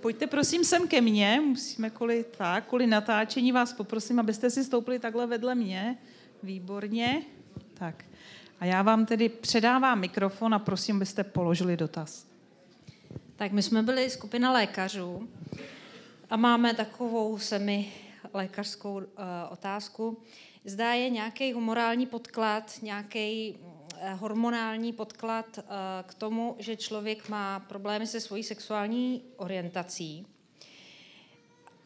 Pojďte prosím sem ke mně, musíme kvůli natáčení vás poprosím, abyste si stoupili takhle vedle mě. Výborně. Tak. A já vám tedy předávám mikrofon a prosím, abyste položili dotaz. Tak my jsme byli skupina lékařů a máme takovou semi-lékařskou otázku. Zda je nějaký humorální podklad, nějaký hormonální podklad k tomu, že člověk má problémy se svojí sexuální orientací.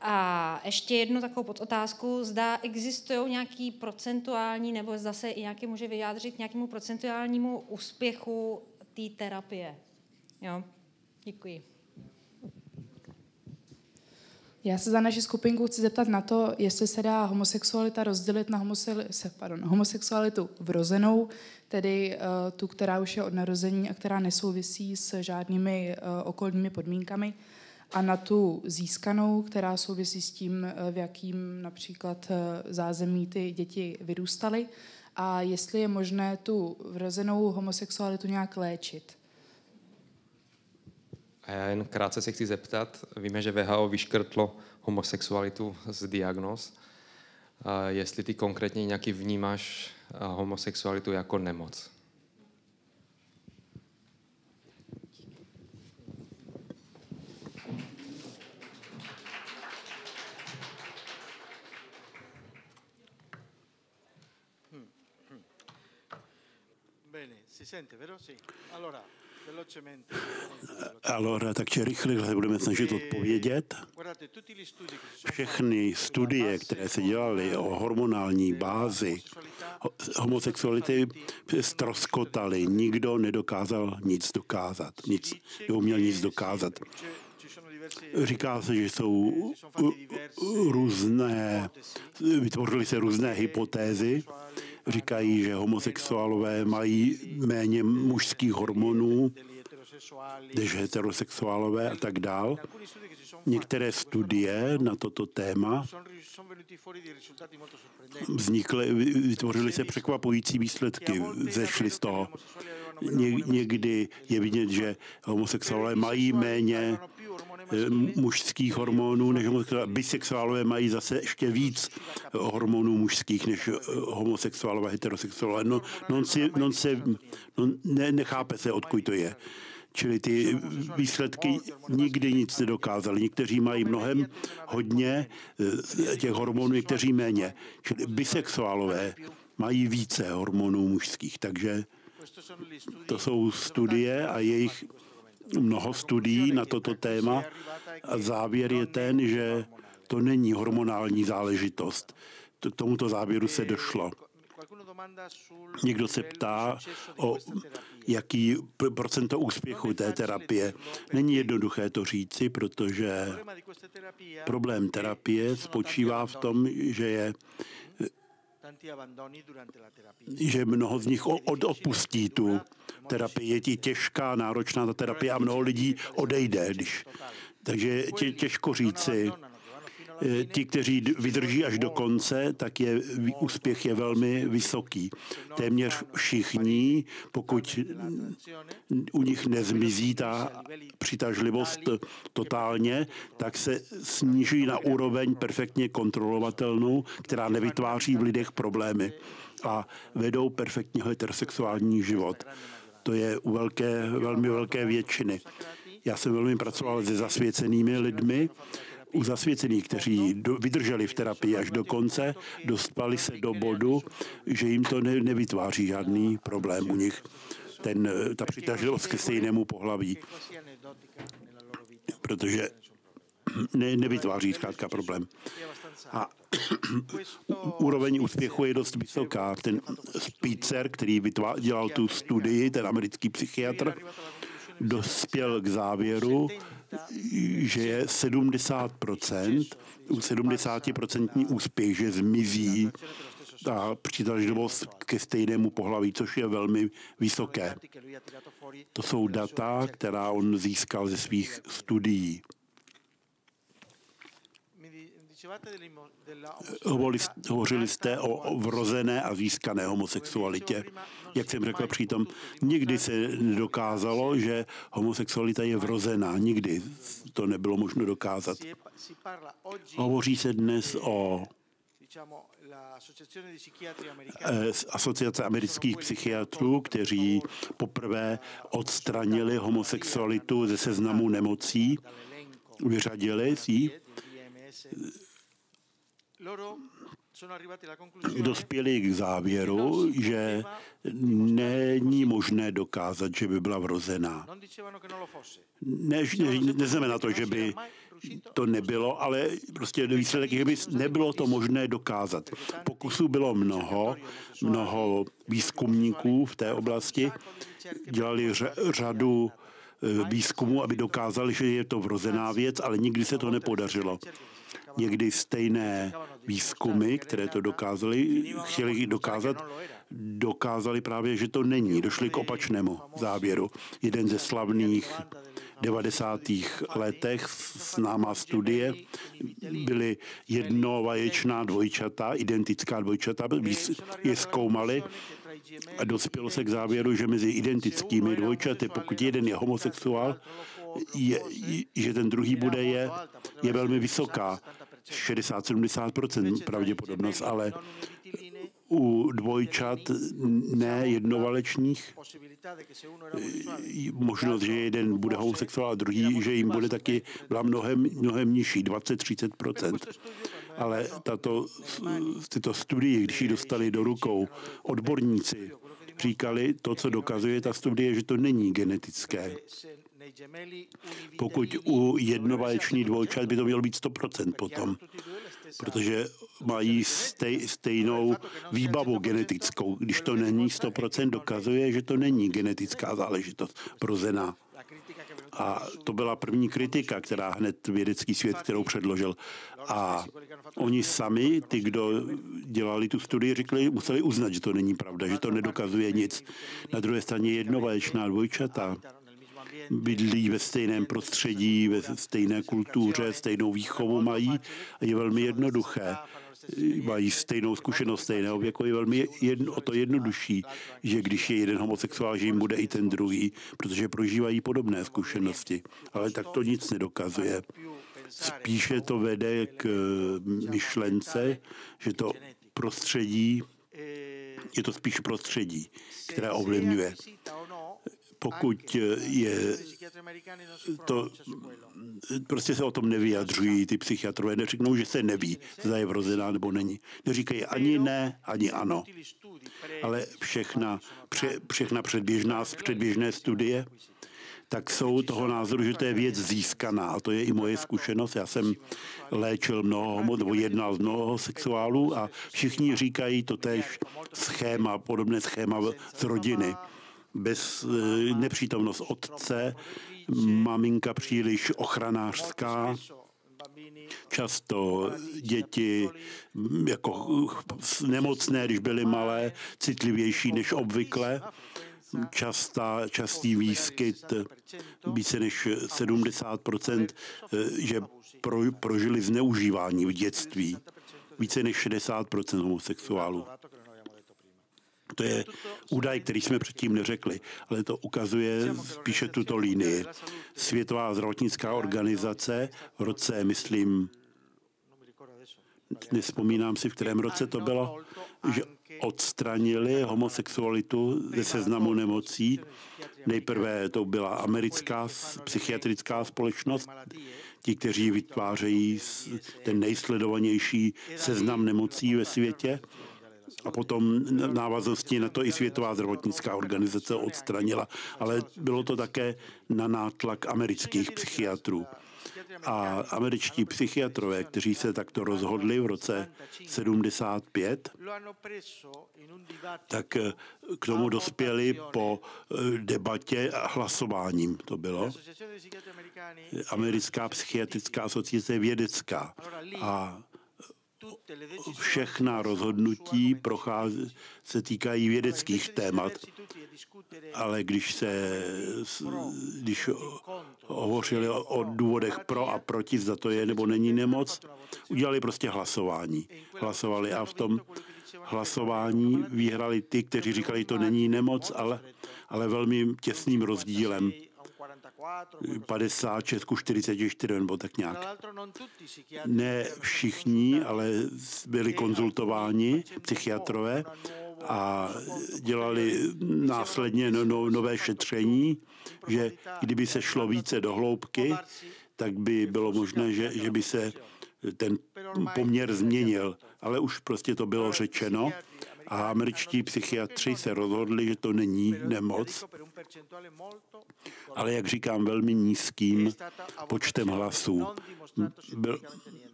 A ještě jednu takovou podotázku, zda existují nějaký procentuální, nebo zda se i nějaký může vyjádřit nějakému procentuálnímu úspěchu té terapie. Jo, děkuji. Já se za naši skupinku chci zeptat na to, jestli se dá homosexualita rozdělit na homosexualitu vrozenou, tedy tu, která už je od narození a která nesouvisí s žádnými okolními podmínkami, a na tu získanou, která souvisí s tím, v jakým například zázemí ty děti vyrůstaly, a jestli je možné tu vrozenou homosexualitu nějak léčit. A já jen krátce se chci zeptat, víme, že WHO vyškrtlo homosexualitu z diagnóz. Jestli ty konkrétně nějaký vnímáš homosexualitu jako nemoc? Bene, si sente, vero? Sì. Allora, velocemente. Allora, takže rychle se budeme snažit odpovědět. Všechny studie, které se dělaly o hormonální bázi homosexuality, ztroskotaly. Nikdo nedokázal nic dokázat. Neuměl nic dokázat. Říká se, že jsou různé, vytvořily se různé hypotézy. Říkají, že homosexuálové mají méně mužských hormonů než heterosexuálové a tak dál. Některé studie na toto téma vytvořily se překvapující výsledky, zešly z toho. Někdy je vidět, že homosexuálové mají méně mužských hormonů, než bisexuálové mají zase ještě víc hormonů mužských než homosexuálové, heterosexuálové. Nechápe se, odkud to je. Čili ty výsledky nikdy nic nedokázaly. Někteří mají hodně těch hormonů, někteří méně. Čili bisexuálové mají více hormonů mužských, takže to jsou studie a jejich mnoho studií na toto téma a závěr je ten, že to není hormonální záležitost. K tomuto závěru se došlo. Někdo se ptá, o jaký procento úspěchu té terapie. Není jednoduché to říci, protože problém terapie spočívá v tom, že mnoho z nich opustí tu terapii. Je těžká, náročná ta terapie a mnoho lidí odejde. Takže těžko říci. Ti, kteří vydrží až do konce, tak úspěch je velmi vysoký. Téměř všichni, pokud u nich nezmizí ta přitažlivost totálně, tak se sníží na úroveň perfektně kontrolovatelnou, která nevytváří v lidech problémy a vedou perfektně heterosexuální život. To je u velmi velké většiny. Já jsem velmi pracoval se zasvěcenými lidmi. U zasvěcených, kteří vydrželi v terapii až do konce, dostali se do bodu, že jim to nevytváří žádný problém u nich. Ta přitažlivost ke stejnému pohlaví. Protože nevytváří zkrátka problém. A úroveň úspěchu je dost vysoká. Ten Spitzer, který dělal tu studii, ten americký psychiatr, dospěl k závěru, že je 70% úspěch, že zmizí ta přitažlivost ke stejnému pohlaví, což je velmi vysoké. To jsou data, která on získal ze svých studií. Hovořili jste o vrozené a získané homosexualitě. Jak jsem řekl přitom, nikdy se nedokázalo, že homosexualita je vrozená. Nikdy to nebylo možno dokázat. Hovoří se dnes o Asociace amerických psychiatrů, kteří poprvé odstranili homosexualitu ze seznamu nemocí, vyřadili ji. Dospěli k závěru, že není možné dokázat, že by byla vrozená. Neznamená to, že by to nebylo, ale prostě výsledek, že by nebylo to možné dokázat. Pokusů bylo mnoho výzkumníků v té oblasti, dělali řadu výzkumů, aby dokázali, že je to vrozená věc, ale nikdy se to nepodařilo. Někdy stejné výzkumy, které to chtěli dokázali právě, že to není. Došli k opačnému závěru. Jeden ze slavných 90. letech známá studie byly jednovaječná dvojčata, identická dvojčata, je zkoumali a dospělo se k závěru, že mezi identickými dvojčaty, pokud jeden je homosexuál, že ten druhý bude je velmi vysoká, 60-70% pravděpodobnost, ale u dvojčat ne jednovalečných možnost, že jeden bude homosexuál a druhý, že jim bude taky byla mnohem nižší, 20-30%. Ale tyto studie, když ji dostali do rukou odborníci, říkali to, co dokazuje ta studie, že to není genetické. Pokud u jednovaječných dvojčat by to mělo být 100% potom, protože mají stejnou výbavu genetickou. Když to není 100%, dokazuje, že to není genetická záležitost vrozená. A to byla první kritika, která hned vědecký svět, kterou předložil. A oni sami, ty, kdo dělali tu studii, museli uznat, že to není pravda, že to nedokazuje nic. Na druhé straně jednovaječná dvojčata bydlí ve stejném prostředí, ve stejné kultuře, stejnou výchovu mají a je velmi jednoduché. Mají stejnou zkušenost stejného věku, je velmi o to jednodušší, že když je jeden homosexuál, že jim bude i ten druhý, protože prožívají podobné zkušenosti. Ale tak to nic nedokazuje. Spíše to vede k myšlence, že to prostředí, je to spíš prostředí, které ovlivňuje. Pokud je to, prostě se o tom nevyjadřují ty psychiatrové, neřeknou, že se neví, zda je vrozená nebo není. Neříkají ani ne, ani ano. Ale všechna předběžné studie, tak jsou toho názoru, že to je věc získaná. A to je i moje zkušenost. Já jsem léčil jednal z mnoho homosexuálů a všichni říkají totéž podobné schéma z rodiny. Bez nepřítomnost otce, maminka příliš ochranářská, často děti jako nemocné, když byly malé, citlivější než obvykle, častý výskyt, více než 70%, že prožili zneužívání v dětství, více než 60% homosexuálů. To je údaj, který jsme předtím neřekli, ale to ukazuje spíše tuto linii. Světová zdravotnická organizace v roce, myslím, nespomínám si, v kterém roce to bylo, že odstranili homosexualitu ze seznamu nemocí. Nejprve to byla americká psychiatrická společnost, ti, kteří vytvářejí ten nejsledovanější seznam nemocí ve světě. A potom v návaznosti na to i Světová zdravotnická organizace odstranila. Ale bylo to také na nátlak amerických psychiatrů. A američtí psychiatrové, kteří se takto rozhodli v roce 75, tak k tomu dospěli po debatě a hlasováním. To bylo. Americká psychiatrická asociace vědecká. A všechna rozhodnutí se týkají vědeckých témat, ale když hovořili o důvodech pro a proti, zda to je nebo není nemoc, udělali prostě hlasování. Hlasovali a v tom hlasování vyhrali ty, kteří říkali, to není nemoc, ale velmi těsným rozdílem. 56 ku 44 nebo tak nějak. Ne všichni, ale byli konzultováni psychiatrové a dělali následně nové šetření, že kdyby se šlo více do hloubky, tak by bylo možné, že by se ten poměr změnil. Ale už prostě to bylo řečeno a američtí psychiatři se rozhodli, že to není nemoc, ale jak říkám, velmi nízkým počtem hlasů.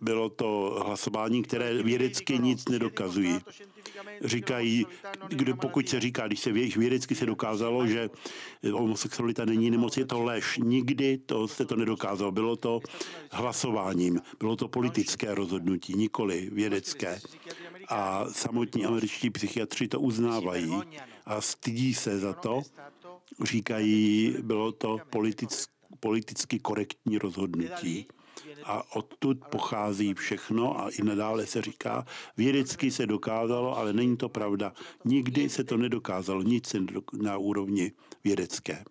Bylo to hlasování, které vědecky nic nedokazují. Říkají, pokud se říká, když se vědecky se dokázalo, že homosexualita není nemoc, je to lež. Nikdy se to nedokázalo. Bylo to hlasováním, bylo to politické rozhodnutí, nikoli vědecké. A samotní američtí psychiatři to uznávají a stydí se za to. Říkají, bylo to politicky korektní rozhodnutí. A odtud pochází všechno a i nadále se říká, vědecky se dokázalo, ale není to pravda. Nikdy se to nedokázalo, nic na úrovni vědecké.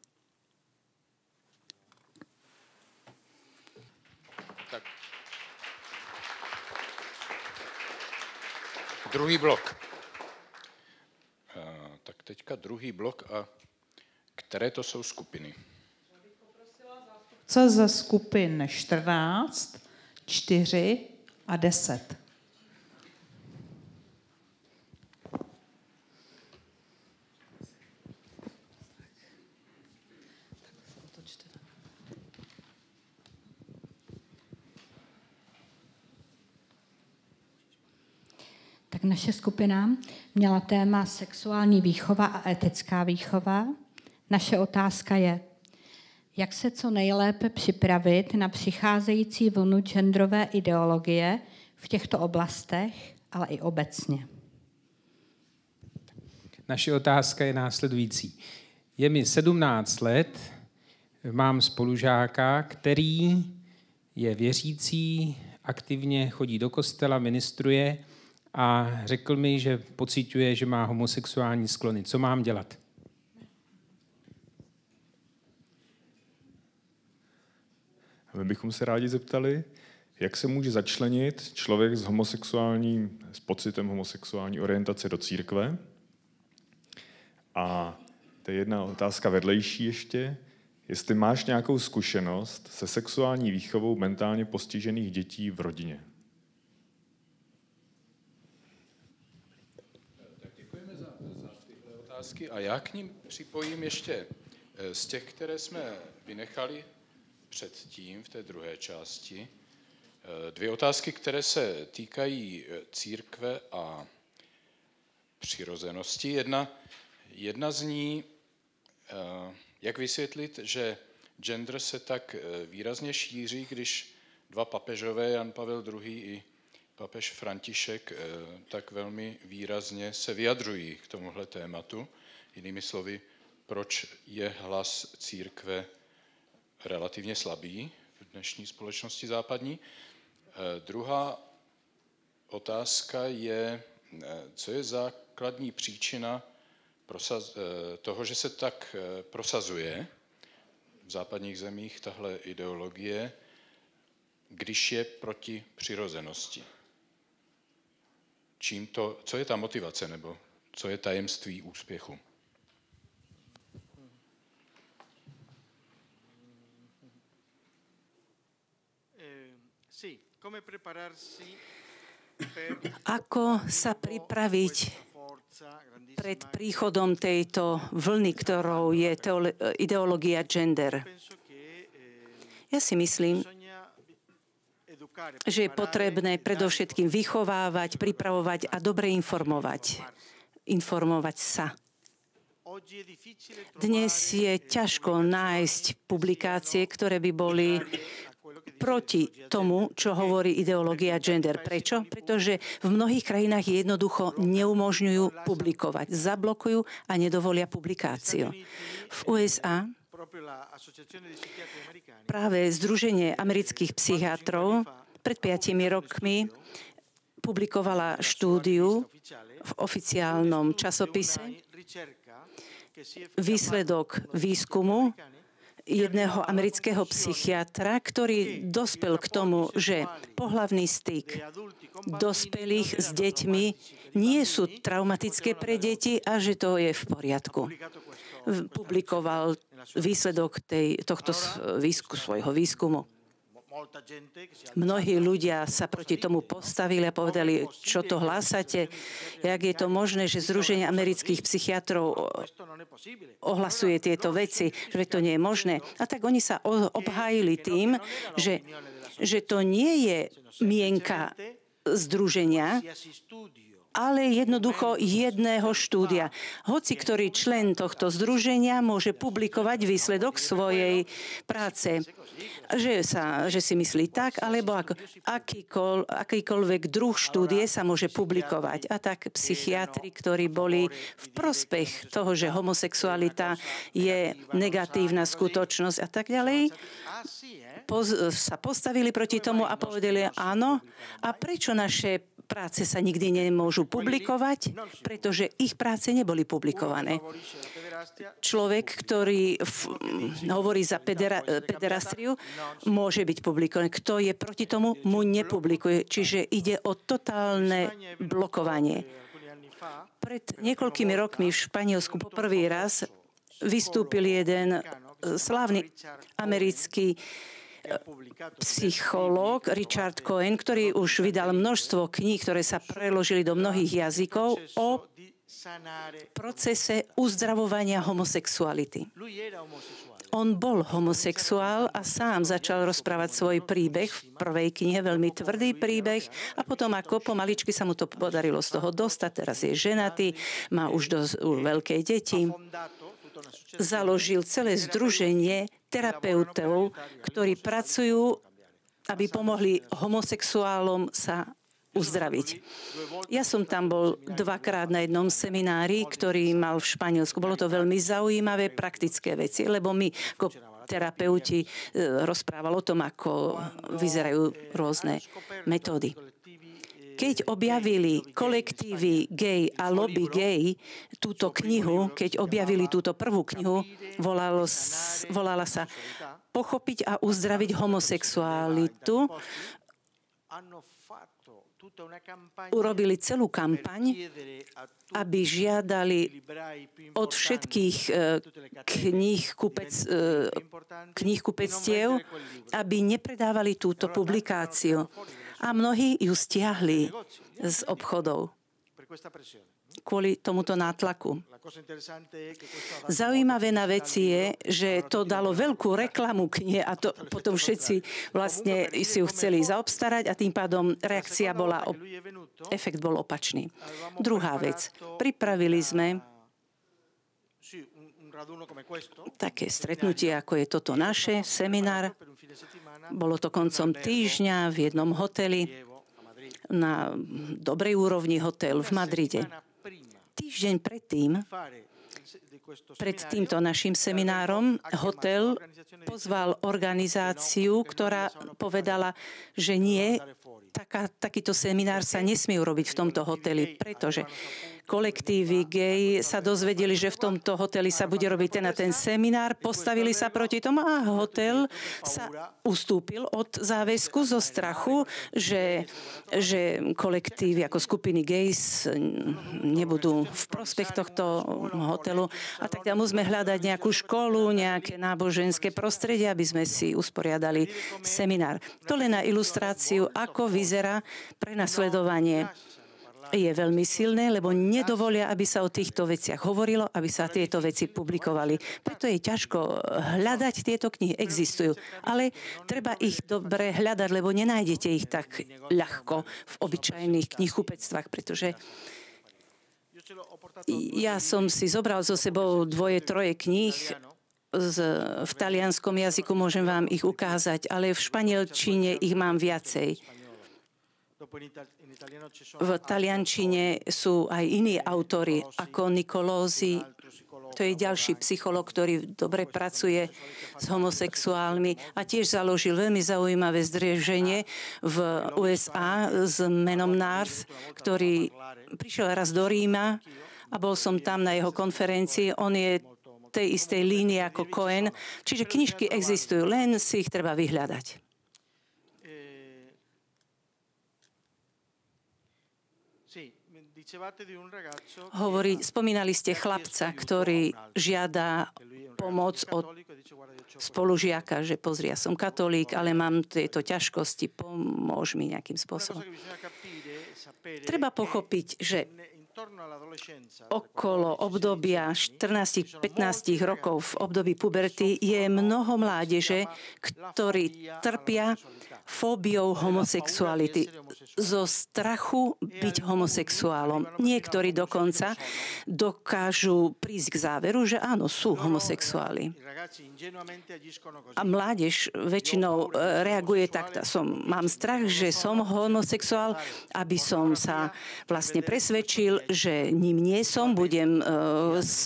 Tak. Druhý blok. Tak teďka druhý blok a které to jsou skupiny? Co ze skupin 14, 4 a 10. Tak naše skupina měla téma sexuální výchova a etická výchova. Naše otázka je, jak se co nejlépe připravit na přicházející vlnu genderové ideologie v těchto oblastech, ale i obecně. Naše otázka je následující. Je mi 17 let, mám spolužáka, který je věřící, aktivně chodí do kostela, ministruje a řekl mi, že pociťuje, že má homosexuální sklony. Co mám dělat? My bychom se rádi zeptali, jak se může začlenit člověk s pocitem homosexuální orientace do církve. A to je jedna otázka vedlejší ještě, jestli máš nějakou zkušenost se sexuální výchovou mentálně postižených dětí v rodině. Tak děkujeme za tyhle otázky a já k nim připojím ještě z těch, které jsme vynechali předtím v té druhé části. 2 otázky, které se týkají církve a přirozenosti. Jedna z ní, jak vysvětlit, že gender se tak výrazně šíří, když 2 papežové, Jan Pavel II. I papež František, tak velmi výrazně se vyjadřují k tomuhle tématu. Jinými slovy, proč je hlas církve relativně slabý v dnešní společnosti západní. Druhá otázka je, co je základní příčina toho, že se tak prosazuje v západních zemích tahle ideologie, když je proti přirozenosti. Co je ta motivace, nebo co je tajemství úspěchu? Ako sa pripraviť pred príchodom tejto vlny, ktorou je ideológia gender? Ja si myslím, že je potrebné predovšetkým vychovávať, pripravovať a dobre informovať. Informovať sa. Dnes je ťažko nájsť publikácie, ktoré by boli proti tomu, čo hovorí ideológia gender. Prečo? Pretože v mnohých krajinách jednoducho neumožňujú publikovať. Zablokujú a nedovolia publikáciu. V USA práve Združenie amerických psychiatrov pred 5 rokmi publikovala štúdiu v oficiálnom časopise, výsledok výskumu jedného amerického psychiatra, ktorý dospel k tomu, že pohlavný styk dospelých s deťmi nie sú traumatické pre deti a že to je v poriadku. Publikoval výsledok tohto svojho výskumu. Mnohí ľudia sa proti tomu postavili a povedali, čo to hlásate, jak je to možné, že Združenie amerických psychiatrov ohlasuje tieto veci, že to nie je možné. A tak oni sa obhájili tým, že to nie je mienka združenia, ale jednoducho jedného štúdia. Hoci ktorý člen tohto združenia môže publikovať výsledok svojej práce. Že si myslí tak, alebo akýkoľvek druh štúdie sa môže publikovať. A tak psychiatri, ktorí boli v prospech toho, že homosexualita je negatívna skutočnosť a tak ďalej, sa postavili proti tomu a povedali áno. A prečo naše práce sa nikdy nemôžu publikovať? Pretože ich práce neboli publikované. Človek, ktorý hovorí za pederastriu, môže byť publikovaný. Kto je proti tomu, mu nepublikuje. Čiže ide o totálne blokovanie. Pred niekoľkými rokmi v Španielsku poprvý raz vystúpil jeden slávny americký psychológ Richard Cohen, ktorý už vydal množstvo kníh, ktoré sa preložili do mnohých jazykov o procese uzdravovania homosexuality. On bol homosexuál a sám začal rozprávať svoj príbeh v prvej knihe, veľmi tvrdý príbeh, a potom ako pomaličky sa mu to podarilo z toho dostať, teraz je ženatý, má už veľké deti. Založil celé združenie terapeutov, ktorí pracujú, aby pomohli homosexuálom sa uzdraviť. Ja som tam bol 2-krát na jednom seminári, ktorý mal v Španielsku. Bolo to veľmi zaujímavé, praktické veci, lebo my ako terapeuti rozprávali o tom, ako vyzerajú rôzne metódy. Keď objavili kolektívy gay a lobby gay túto knihu, keď objavili túto prvú knihu, volala sa Pochopiť a uzdraviť homosexualitu, urobili celú kampaň, aby žiadali od všetkých kníhkupectiev, aby nepredávali túto publikáciu. A mnohí ju stiahli z obchodov kvôli tomuto nátlaku. Zaujímavé na vec je, že to dalo veľkú reklamu knihe a to potom všetci vlastne si ju chceli zaobstarať a tým pádom reakcia bola, efekt bol opačný. Druhá vec. Pripravili sme také stretnutie, ako je toto naše, seminár. Bolo to koncom týždňa v jednom hoteli, na dobrej úrovni hotel v Madride. Týždeň pred týmto našim seminárom, hotel pozval organizáciu, ktorá povedala, že nie, takýto seminár sa nesmie urobiť v tomto hoteli, pretože kolektívy gay sa dozvedeli, že v tomto hoteli sa bude robiť ten a ten seminár, postavili sa proti tomu a hotel sa ustúpil od záväzku zo strachu, že kolektívy ako skupiny gays nebudú v prospech tohto hotelu. A tak tam musíme hľadať nejakú školu, nejaké náboženské prostredie, aby sme si usporiadali seminár. To len na ilustráciu, ako vyzerá prenasledovanie. Je veľmi silné, lebo nedovolia, aby sa o týchto veciach hovorilo, aby sa tieto veci publikovali. Preto je ťažko hľadať tieto knihy. Existujú, ale treba ich dobre hľadať, lebo nenájdete ich tak ľahko v obyčajných knihkupectvách, pretože ja som si zobral so sebou 2-3 kníh v talianskom jazyku, môžem vám ich ukázať, ale v španielčine ich mám viacej. V taliančine sú aj iní autori, ako Nicolosi. To je ďalší psycholog, ktorý dobre pracuje s homosexuálmi a tiež založil veľmi zaujímavé združenie v USA s menom NARTH, ktorý prišiel raz do Ríma a bol som tam na jeho konferencii. On je tej istej línie ako Cohen, čiže knižky existujú, len si ich treba vyhľadať. Spomínali ste chlapca, ktorý žiada pomoc od spolužiaka, že pozri, ja som katolík, ale mám tieto ťažkosti, pomôž mi nejakým spôsobom. Treba pochopiť, že okolo obdobia 14-15 rokov v období puberty je mnoho mládeže, ktorí trpia fóbiou homosexuality, zo strachu byť homosexuálom. Niektorí dokonca dokážu prísť k záveru, že áno, sú homosexuáli. A mládež väčšinou reaguje takto. Mám strach, že som homosexuál, aby som sa vlastne presvedčil, že ním nie som, budem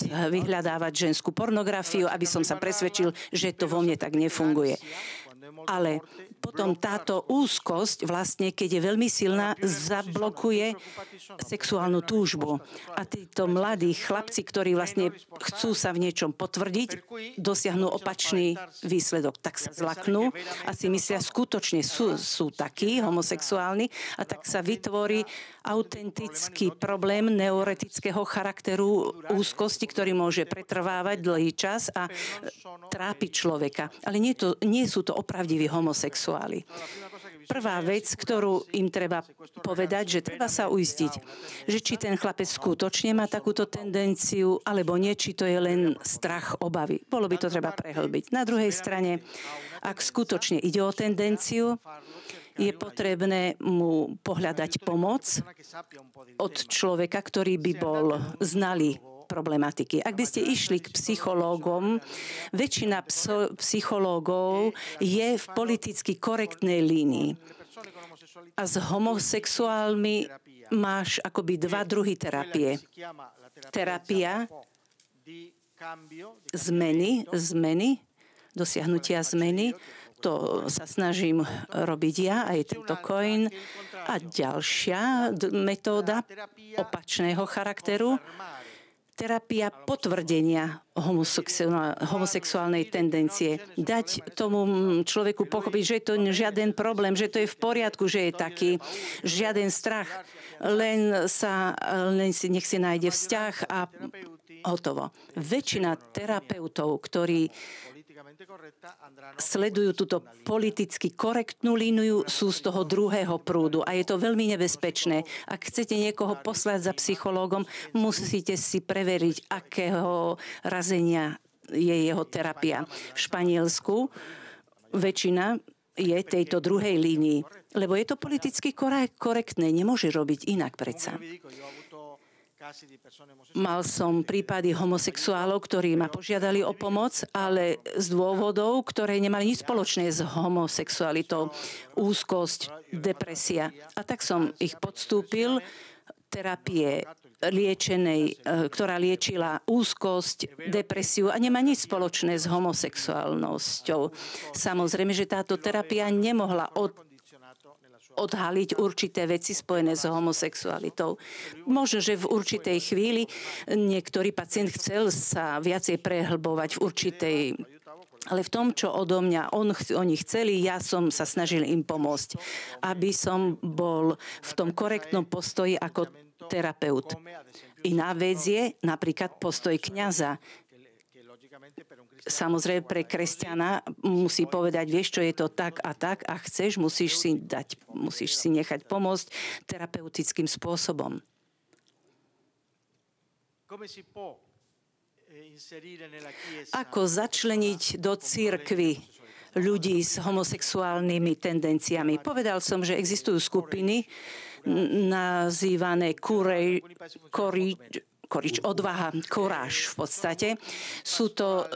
vyhľadávať ženskú pornografiu, aby som sa presvedčil, že to vo mne tak nefunguje. Ale potom táto úzkosť, vlastne, keď je veľmi silná, zablokuje sexuálnu túžbu. A títo mladí chlapci, ktorí vlastne chcú sa v niečom potvrdiť, dosiahnu opačný výsledok. Tak sa zlaknú a si myslia, skutočne sú takí homosexuálni a tak sa vytvorí autentický problém neuretického charakteru úzkosti, ktorý môže pretrvávať dlhý čas a trápiť človeka. Ale nie sú to opravdiví homosexuáli. Prvá vec, ktorú im treba povedať, že treba sa uistiť, že či ten chlapec skutočne má takúto tendenciu, alebo nie, či to je len strach, obavy. Bolo by to treba prehlbiť. Na druhej strane, ak skutočne ide o tendenciu, je potrebné mu pohľadať pomoc od človeka, ktorý by bol znalý problematiky. Ak by ste išli k psychológom, väčšina psychológov je v politicky korektnej línii. A s homosexuálmi máš akoby dva druhy terapie. Terapia zmeny, dosiahnutia zmeny, to sa snažím robiť ja, aj tento Cohen. A ďalšia metóda opačného charakteru, terapia potvrdenia homosexuálnej tendencie. Dať tomu človeku pochopiť, že je to žiaden problém, že to je v poriadku, že je taký, žiaden strach. Len nech si nájde vzťah a hotovo. Väčšina terapeutov, ktorí sledujú túto politicky korektnú líniu, sú z toho druhého prúdu a je to veľmi nebezpečné. Ak chcete niekoho poslať za psychológom, musíte si preveriť, akého razenia je jeho terapia. V Španielsku väčšina je tejto druhej línii, lebo je to politicky korektné, nemôže robiť inak predsa. Mal som prípady homosexuálov, ktorí ma požiadali o pomoc, ale z dôvodov, ktoré nemali nič spoločné s homosexualitou, úzkosť, depresia. A tak som ich podstúpil terapie ktorá liečila úzkosť, depresiu a nemá nič spoločné s homosexuálnosťou. Samozrejme, že táto terapia nemohla odhaliť určité veci spojené s homosexualitou. Možno, že v určitej chvíli niektorý pacient chcel sa viacej prehlbovať v určitej, ale v tom, čo odo mňa oni chceli, ja som sa snažil im pomôcť, aby som bol v tom korektnom postoji ako terapeut. Iná vec je napríklad postoj kňaza. Samozrejme, pre kresťana musí povedať, vieš, čo je to tak a chceš, musíš si nechať pomôcť terapeutickým spôsobom. Ako začleniť do cirkvi ľudí s homosexuálnymi tendenciami? Povedal som, že existujú skupiny nazývané odvaha, courage v podstate. Sú to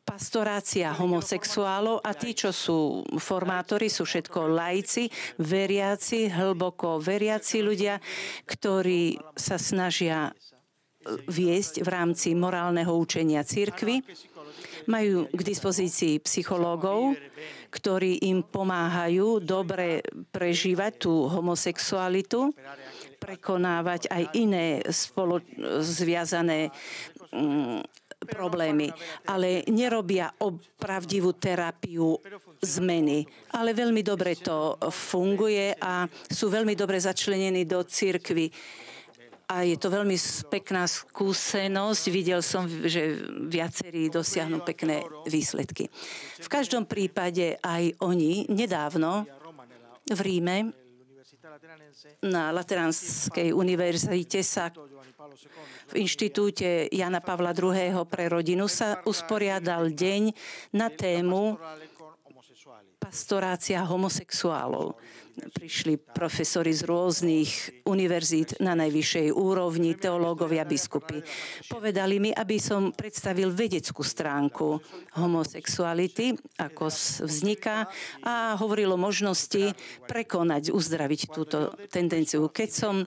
pastorácia homosexuálov a tí, čo sú formátori, sú všetko laici, veriaci, hlboko veriaci ľudia, ktorí sa snažia viesť v rámci morálneho učenia cirkvi. Majú k dispozícii psychológov, ktorí im pomáhajú dobre prežívať tú homosexualitu, prekonávať aj iné zviazané problémy, ale nerobia pravdivú terapiu zmeny. Ale veľmi dobre to funguje a sú veľmi dobre začlenení do cirkvi. A je to veľmi pekná skúsenosť. Videl som, že viacerí dosiahnu pekné výsledky. V každom prípade aj oni nedávno v Ríme na Lateránskej univerzite sa v inštitúte Jana Pavla II. Pre rodinu sa usporiadal deň na tému pastorácia homosexuálov. Prišli profesori z rôznych univerzít na najvyššej úrovni, teológovia, biskupy. Povedali mi, aby som predstavil vedeckú stránku homosexuality, ako vzniká, a hovoril o možnosti prekonať, uzdraviť túto tendenciu. Keď som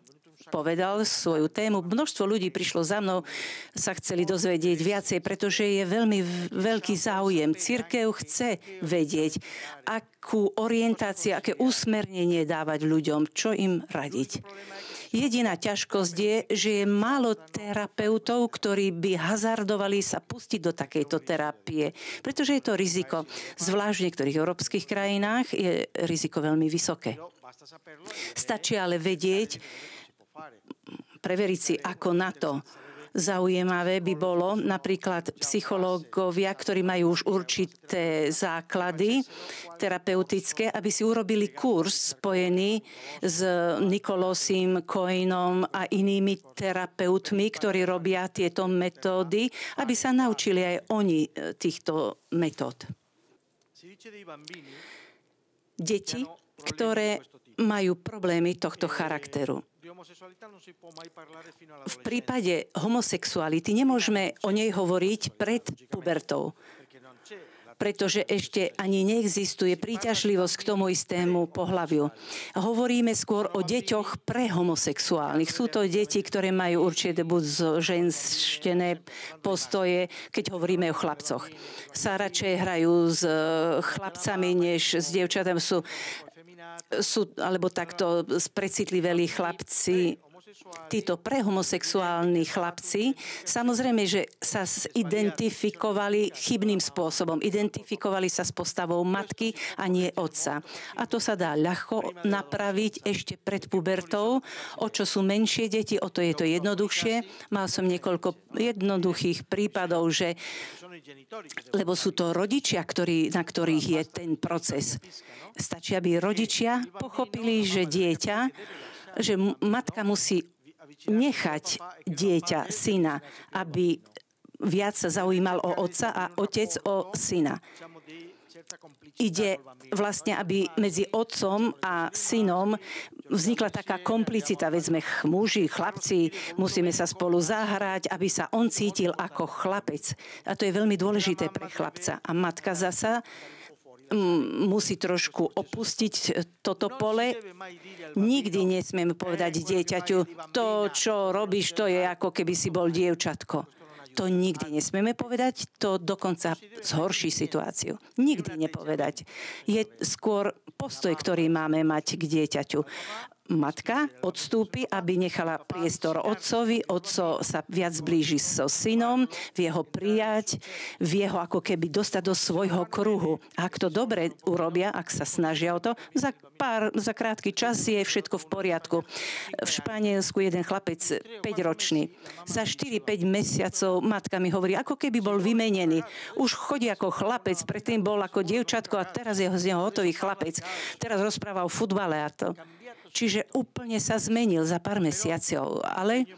povedal svoju tému, množstvo ľudí prišlo za mnou, sa chceli dozvedieť viacej, pretože je veľmi veľký záujem. Cirkev chce vedieť, akú orientáciu, aké usmernenie dávať ľuďom, čo im radiť. Jediná ťažkosť je, že je málo terapeutov, ktorí by hazardovali sa pustiť do takejto terapie, pretože je to riziko. Zvlášť v niektorých európskych krajinách je riziko veľmi vysoké. Stačí ale vedieť, preveriť si, ako na to. Zaujímavé by bolo napríklad psychológovia, ktorí majú už určité základy terapeutické, aby si urobili kurz spojený s Nikolosim, Coinom a inými terapeutmi, ktorí robia tieto metódy, aby sa naučili aj oni týchto metód. Deti, ktoré majú problémy tohto charakteru. V prípade homosexuality nemôžeme o nej hovoriť pred pubertou, pretože ešte ani neexistuje príťažlivosť k tomu istému pohlaviu. Hovoríme skôr o deťoch pre homosexuálnych. Sú to deti, ktoré majú určite buď ženštené postoje, keď hovoríme o chlapcoch. Sa radšej hrajú s chlapcami, než s dievčatami. Sú alebo takto precitlivelí chlapci, títo prehomosexuálni chlapci, samozrejme, že sa identifikovali chybným spôsobom. Identifikovali sa s postavou matky a nie otca. A to sa dá ľahko napraviť ešte pred pubertou. O čo sú menšie deti, o to je to jednoduchšie. Mal som niekoľko jednoduchých prípadov, že lebo sú to rodičia, na ktorých je ten proces. Stačí, aby rodičia pochopili, že že matka musí nechať dieťa, syna, aby viac sa zaujímal o otca a otec o syna. Ide vlastne, aby medzi otcom a synom vznikla taká komplicita, veď sme muži, chlapci, musíme sa spolu zahrať, aby sa on cítil ako chlapec. A to je veľmi dôležité pre chlapca. A matka zasa musí trošku opustiť toto pole. Nikdy nesmieme povedať dieťaťu, to, čo robíš, to je ako keby si bol dievčatko. To nikdy nesmieme povedať, to dokonca zhorší situáciu. Nikdy nepovedať. Je skôr postoj, ktorý máme mať k dieťaťu. Matka odstúpi, aby nechala priestor otcovi. Otco sa viac blíži so synom, vie ho prijať, vie ho ako keby dostať do svojho kruhu. Ak to dobre urobia, ak sa snažia o to, za krátky čas je všetko v poriadku. V Španielsku jeden chlapec 5-ročný. Za 4-5 mesiacov matka mi hovorí, ako keby bol vymenený. Už chodí ako chlapec, predtým bol ako dievčatko a teraz je z neho hotový chlapec. Teraz rozpráva o futbale a to. Čiže úplne sa zmenil za pár mesiacov, ale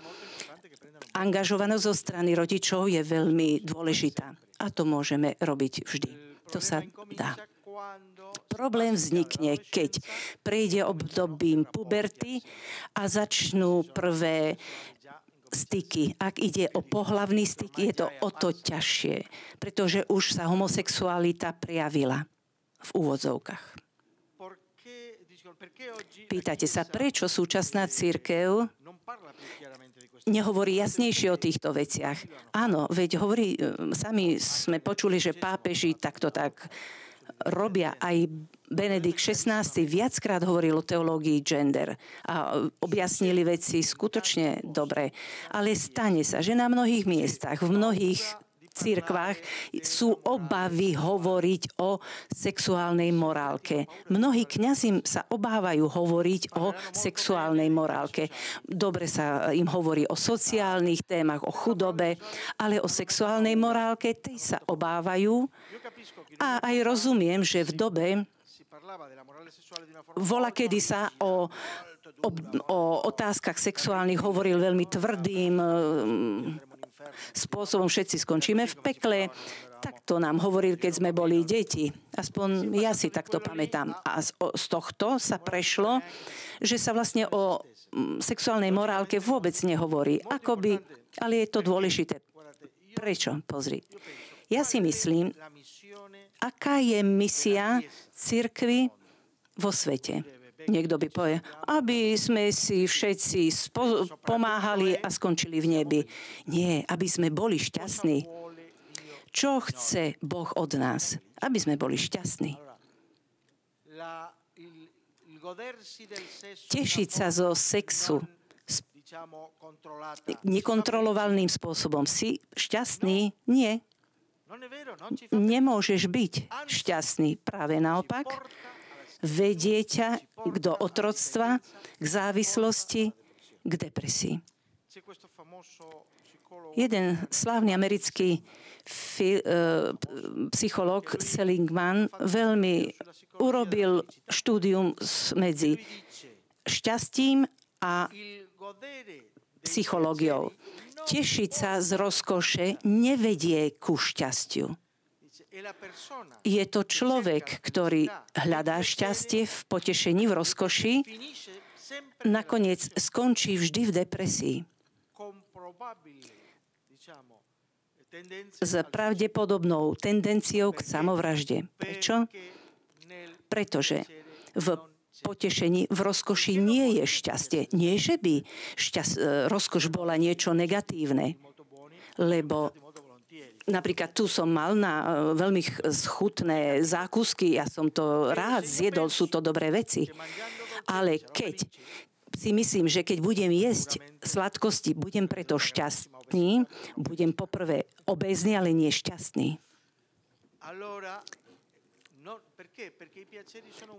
angažovanosť zo strany rodičov je veľmi dôležitá. A to môžeme robiť vždy. To sa dá. Problém vznikne, keď prejde obdobím puberty a začnú prvé styky. Ak ide o pohlavný styk, je to o to ťažšie, pretože už sa homosexualita prejavila v úvodzovkách. Pýtate sa, prečo súčasná cirkev nehovorí jasnejšie o týchto veciach. Áno, veď hovorí, sami sme počuli, že pápeži takto tak robia. Aj Benedikt XVI viackrát hovoril o teológii gender a objasnili veci skutočne dobre. Ale stane sa, že na mnohých miestach, v mnohých cirkvách sú obavy hovoriť o sexuálnej morálke. Mnohí kňazi sa obávajú hovoriť o sexuálnej morálke. Dobre sa im hovorí o sociálnych témach, o chudobe, ale o sexuálnej morálke tej sa obávajú. A aj rozumiem, že v dobe kedy sa o otázkach sexuálnych hovoril veľmi tvrdým spôsobom, všetci skončíme v pekle. Tak to nám hovoril, keď sme boli deti. Aspoň ja si takto pamätám. A z tohto sa prešlo, že sa vlastne o sexuálnej morálke vôbec nehovorí. Ale je to dôležité. Prečo? Pozri. Ja si myslím, aká je misia cirkvi vo svete. Niekto by povedal, aby sme si všetci pomáhali a skončili v nebi. Nie, aby sme boli šťastní. Čo chce Boh od nás? Aby sme boli šťastní. Tešiť sa zo sexu nekontrolovaným spôsobom. Si šťastný? Nie. Nemôžeš byť šťastný. Práve naopak. Vedie ťa do otroctva, k závislosti, k depresii. Jeden slávny americký psychológ Seligman veľmi urobil štúdium medzi šťastím a psychológiou. Tešiť sa z rozkoše nevedie ku šťastiu. Je to človek, ktorý hľadá šťastie v potešení, v rozkoši, nakoniec skončí vždy v depresii. S pravdepodobnou tendenciou k samovražde. Prečo? Pretože v potešení, v rozkoši nie je šťastie. Nie, že by rozkoš bola niečo negatívne, lebo napríklad tu som mal na veľmi chutné zákusky, ja som to rád zjedol, sú to dobré veci. Ale keď si myslím, že keď budem jesť sladkosti, budem preto šťastný, budem poprvé obézny, ale nie šťastný.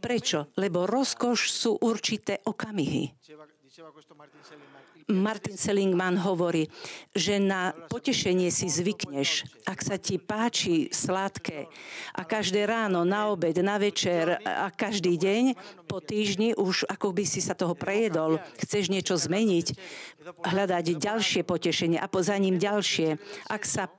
Prečo? Lebo rozkoš sú určité okamihy. Martin Seligman hovorí, že na potešenie si zvykneš. Ak sa ti páči sladké a každé ráno, na obed, na večer a každý deň, po týždni už ako by si sa toho prejedol, chceš niečo zmeniť, hľadať ďalšie potešenie a za ním ďalšie. Ak sa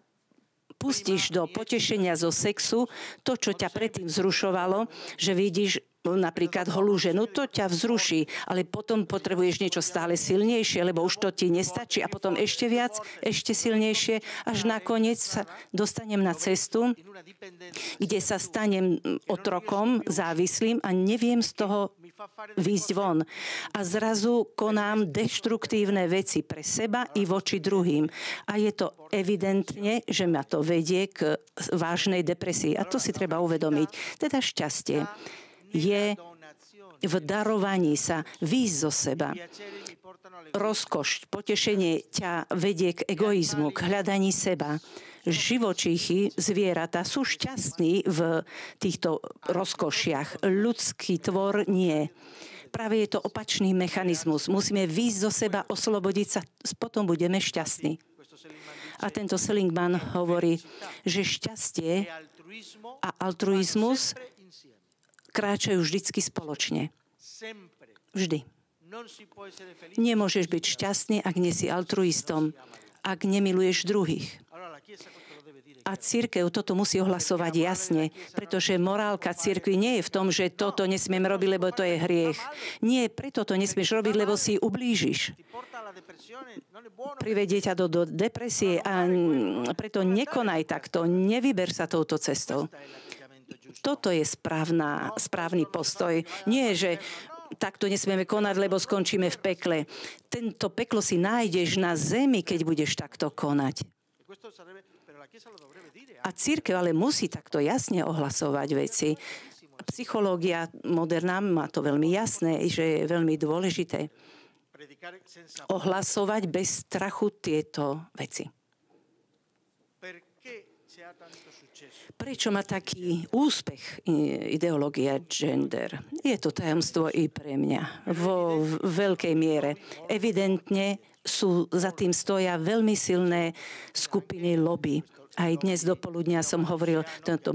pustíš do potešenia zo sexu, to, čo ťa predtým vzrušovalo, že vidíš napríklad holú ženu, to ťa vzruší, ale potom potrebuješ niečo stále silnejšie, lebo už to ti nestačí a potom ešte viac, ešte silnejšie, až nakoniec sa dostanem na cestu, kde sa stanem otrokom, závislým a neviem z toho výjsť von. A zrazu konám deštruktívne veci pre seba i voči druhým. A je to evidentne, že ma to vedie k vážnej depresii. A to si treba uvedomiť. Teda šťastie je v darovaní sa, výjsť zo seba. Rozkoš, potešenie ťa vedie k egoizmu, k hľadaní seba. Živočíchy, zvieratá sú šťastní v týchto rozkošiach. Ľudský tvor nie. Práve je to opačný mechanizmus. Musíme výjsť zo seba, oslobodiť sa, potom budeme šťastní. A tento Seligman hovorí, že šťastie a altruizmus kráčajú vždycky spoločne. Vždy. Nemôžeš byť šťastný, ak nie si altruistom, ak nemiluješ druhých. A cirkev toto musí ohlasovať jasne, pretože morálka cirkvi nie je v tom, že toto nesmiem robiť, lebo to je hriech. Nie, preto to nesmieš robiť, lebo si ublížiš. Privedie ťa do depresie a preto nekonaj takto, nevyber sa touto cestou. Toto je správny postoj. Nie, že takto nesmieme konať, lebo skončíme v pekle. Tento peklo si nájdeš na zemi, keď budeš takto konať. A cirkev ale musí takto jasne ohlasovať veci. Psychológia moderná má to veľmi jasné, že je veľmi dôležité ohlasovať bez strachu tieto veci. Prečo má taký úspech ideológia gender? Je to tajomstvo i pre mňa vo veľkej miere. Evidentne za tým stoja veľmi silné skupiny lobby. Aj dnes dopoludnia som hovoril tento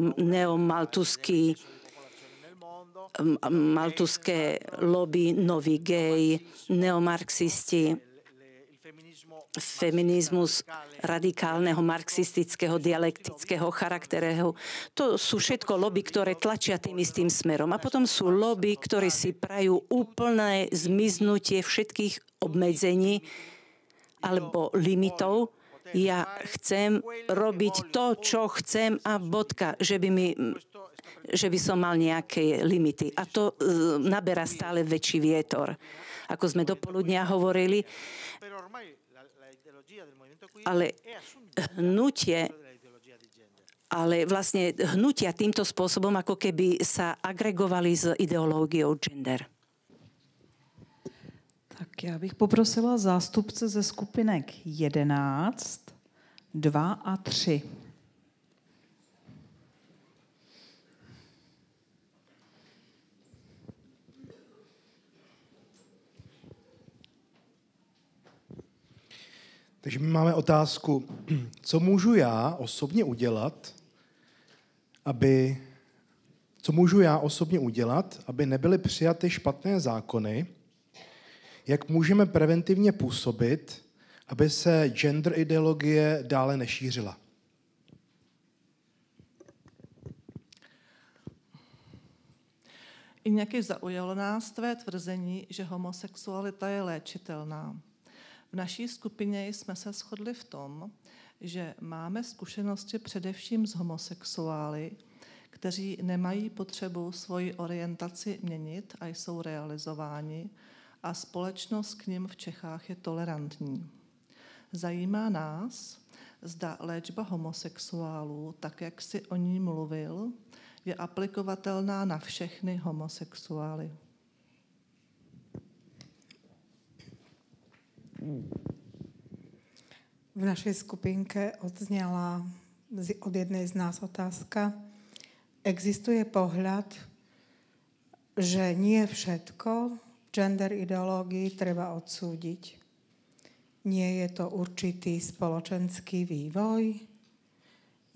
maltuské lobby, noví gej, neomarxisti, feminizmus radikálneho, marxistického, dialektického charakteru. To sú všetko lobby, ktoré tlačia tým istým smerom. A potom sú lobby, ktorí si prajú úplné zmiznutie všetkých obmedzení alebo limitov. Ja chcem robiť to, čo chcem a bodka, že by som mal nejaké limity. A to naberá stále väčší vietor. Ako sme dopoludnia hovorili, ale hnutia týmto spôsobom, ako keby sa agregovali s ideológiou gender. Tak já bych poprosila zástupce ze skupinek 11, 2 a 3. Takže my máme otázku, co můžu já osobně udělat, aby nebyly přijaty špatné zákony, jak můžeme preventivně působit, aby se gender ideologie dále nešířila. I nějaké zaujalo nás tvé tvrzení, že homosexualita je léčitelná. V naší skupině jsme se shodli v tom, že máme zkušenosti především s homosexuály, kteří nemají potřebu svoji orientaci měnit a jsou realizováni a společnost k nim v Čechách je tolerantní. Zajímá nás, zda léčba homosexuálů, tak jak jsi o ní mluvil, je aplikovatelná na všechny homosexuály. V našej skupinke odznela od jednej z nás otázka. Existuje pohľad, že nie všetko v gender ideológii treba odsúdiť. Nie je to určitý spoločenský vývoj?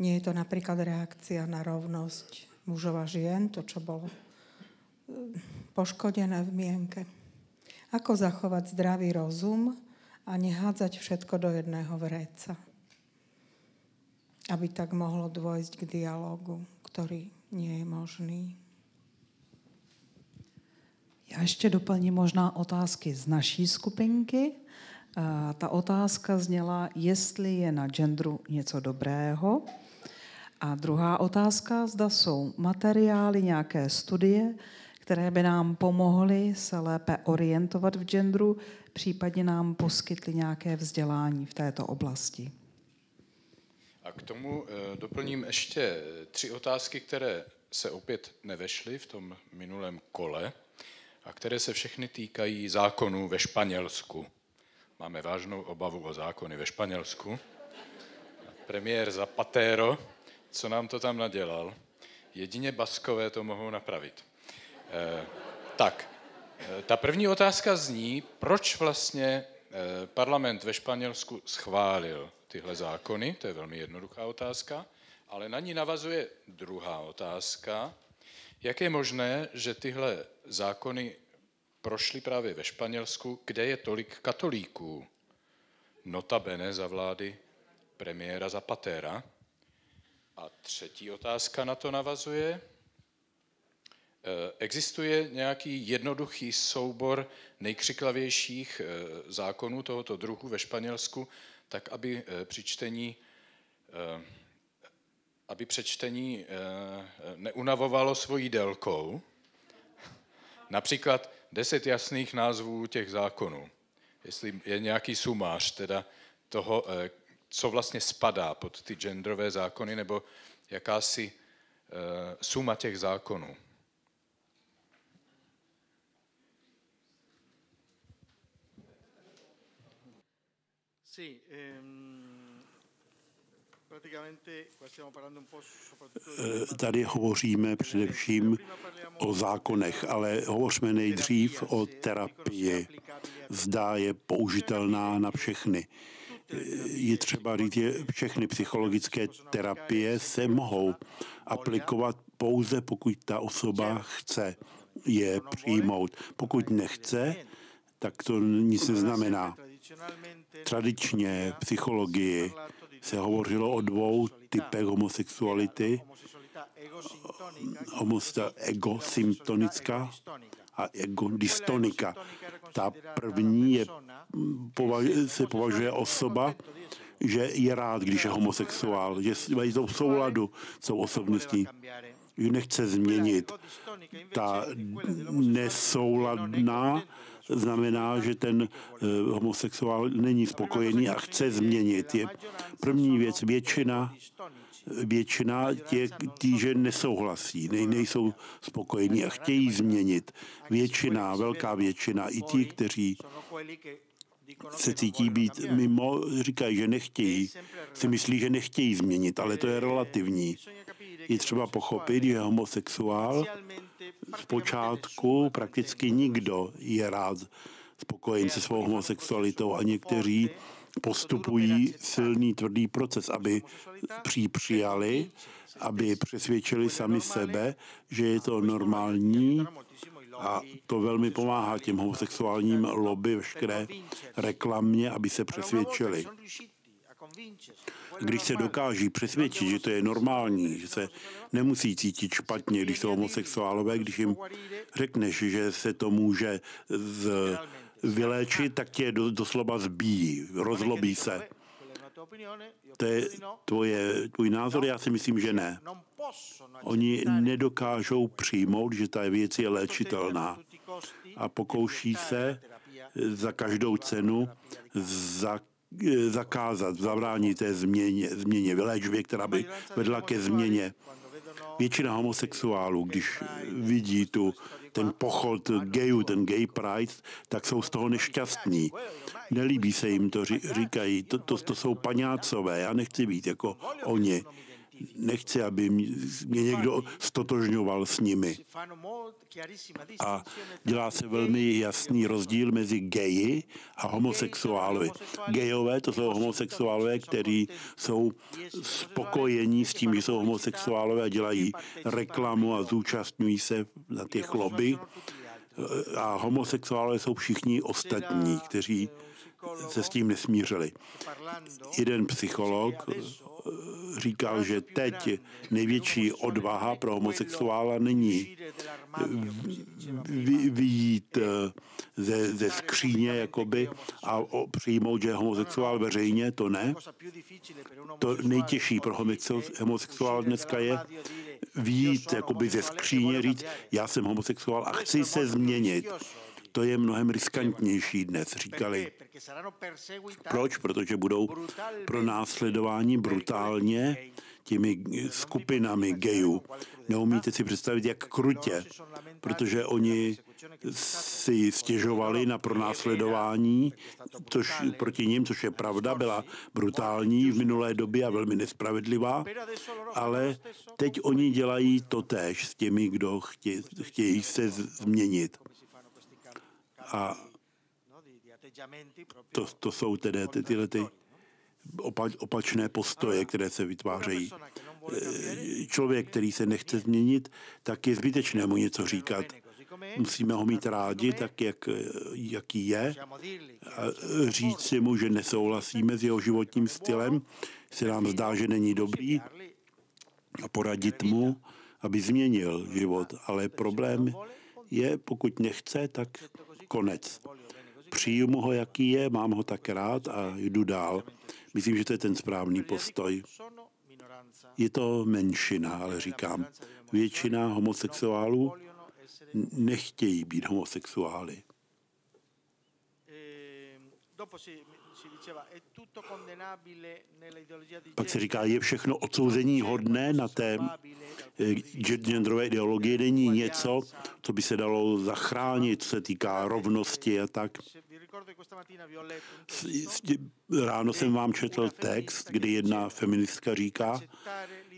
Nie je to napríklad reakcia na rovnosť mužov a žien, to, čo bolo poškodené v mienke? Ako zachovať zdravý rozum a nehádzať všetko do jedného vréca? Aby tak mohlo dôjsť k dialógu, ktorý nie je možný. Já ještě doplním možná otázky z naší skupinky. Ta otázka zněla, jestli je na genderu něco dobrého. A druhá otázka, zda jsou materiály, nějaké studie, které by nám pomohly se lépe orientovat v genderu, případně nám poskytly nějaké vzdělání v této oblasti. A k tomu doplním ještě 3 otázky, které se opět nevešly v tom minulém kole a které se všechny týkají zákonů ve Španělsku. Máme vážnou obavu o zákony ve Španělsku. Premiér Zapatero, co nám to tam nadělal? Jedině Baskové to mohou napravit. Ta první otázka zní, proč vlastně parlament ve Španělsku schválil tyhle zákony, to je velmi jednoduchá otázka, ale na ní navazuje druhá otázka, jak je možné, že tyhle zákony prošly právě ve Španělsku, kde je tolik katolíků, notabene za vlády premiéra Zapatera. třetí otázka na to navazuje. Existuje nějaký jednoduchý soubor nejkřiklavějších zákonů tohoto druhu ve Španělsku, tak aby přečtení neunavovalo svojí délkou? Například 10 jasných názvů těch zákonů. Jestli je nějaký sumář teda toho, co vlastně spadá pod ty genderové zákony, nebo jakási suma těch zákonů. Tady hovoříme především o zákonech, ale hovořme nejdřív o terapii. Zda je použitelná na všechny. Je třeba říct, že všechny psychologické terapie se mohou aplikovat pouze, pokud ta osoba chce je přijmout. Pokud nechce, tak to nic neznamená. Tradičně v psychologii se hovořilo o 2 typech homosexuality. Egosymptonická a egodystonika. Ta první se považuje osoba, že je rád, když je homosexuál, že je to v souladu s tou osobností, že nechce změnit. Ta nesouladná znamená, že ten homosexuál není spokojený a chce změnit. Je první věc, většina těch, že nesouhlasí, nejsou spokojení a chtějí změnit. Velká většina, i ti, kteří se cítí být mimo, říkají, že nechtějí, si myslí, že nechtějí změnit, ale to je relativní. Je třeba pochopit, že homosexuál zpočátku prakticky nikdo je rád spokojen se svou homosexualitou a někteří postupují silný, tvrdý proces, aby přijali, aby přesvědčili sami sebe, že je to normální a to velmi pomáhá těm homosexuálním lobby, veškeré reklamě, aby se přesvědčili. Když se dokáží přesvědčit, že to je normální, že se nemusí cítit špatně, když jsou homosexuálové, když jim řekneš, že se to může vyléčit, tak tě doslova zbíjí, rozlobí se. To je tvůj názor, já si myslím, že ne. Oni nedokážou přijmout, že ta věc je léčitelná a pokouší se za každou cenu zakázat, zabránit té změně v léčbě, která by vedla ke změně. Většina homosexuálů, když vidí ten pochod gayů, ten gay pride, tak jsou z toho nešťastní. Nelíbí se jim to, říkají, to jsou paňácové, já nechci být jako oni. Nechci, aby mě někdo stotožňoval s nimi. A dělá se velmi jasný rozdíl mezi geji a homosexuály. Gejové, to jsou homosexuálové, kteří jsou spokojení s tím, že jsou homosexuálové a dělají reklamu a zúčastňují se na těch lobby. A homosexuálové jsou všichni ostatní, kteří se s tím nesmířili. Jeden psycholog říkal, že teď největší odvaha pro homosexuála není vyjít ze skříně jakoby, a přijmout, že je homosexuál veřejně, to ne. To nejtěžší pro homosexuál dneska je vyjít jakoby ze skříně, říct, já jsem homosexuál a chci se změnit. To je mnohem riskantnější dnes, říkali. Proč? Protože budou pronásledováni brutálně těmi skupinami gayů. Neumíte si představit, jak krutě, protože oni si stěžovali na pronásledování, což proti nim, což je pravda, byla brutální v minulé době a velmi nespravedlivá, ale teď oni dělají totéž s těmi, kdo chtějí se změnit. A to jsou tedy tyhle opačné postoje, které se vytvářejí. Člověk, který se nechce změnit, tak je zbytečné mu něco říkat. Musíme ho mít rádi, tak jaký je, a říct si mu, že nesouhlasíme s jeho životním stylem, se nám zdá, že není dobrý, a poradit mu, aby změnil život. Ale problém je, pokud nechce, tak konec. Přijmu ho, jaký je, mám ho tak rád a jdu dál. Myslím, že to je ten správný postoj. Je to menšina, ale říkám, většina homosexuálů nechtějí být homosexuály. Pak se říká, je všechno odsouzení hodné na té genderové ideologii, není něco, co by se dalo zachránit, co se týká rovnosti a tak. Ráno jsem vám četl text, kdy jedna feministka říká,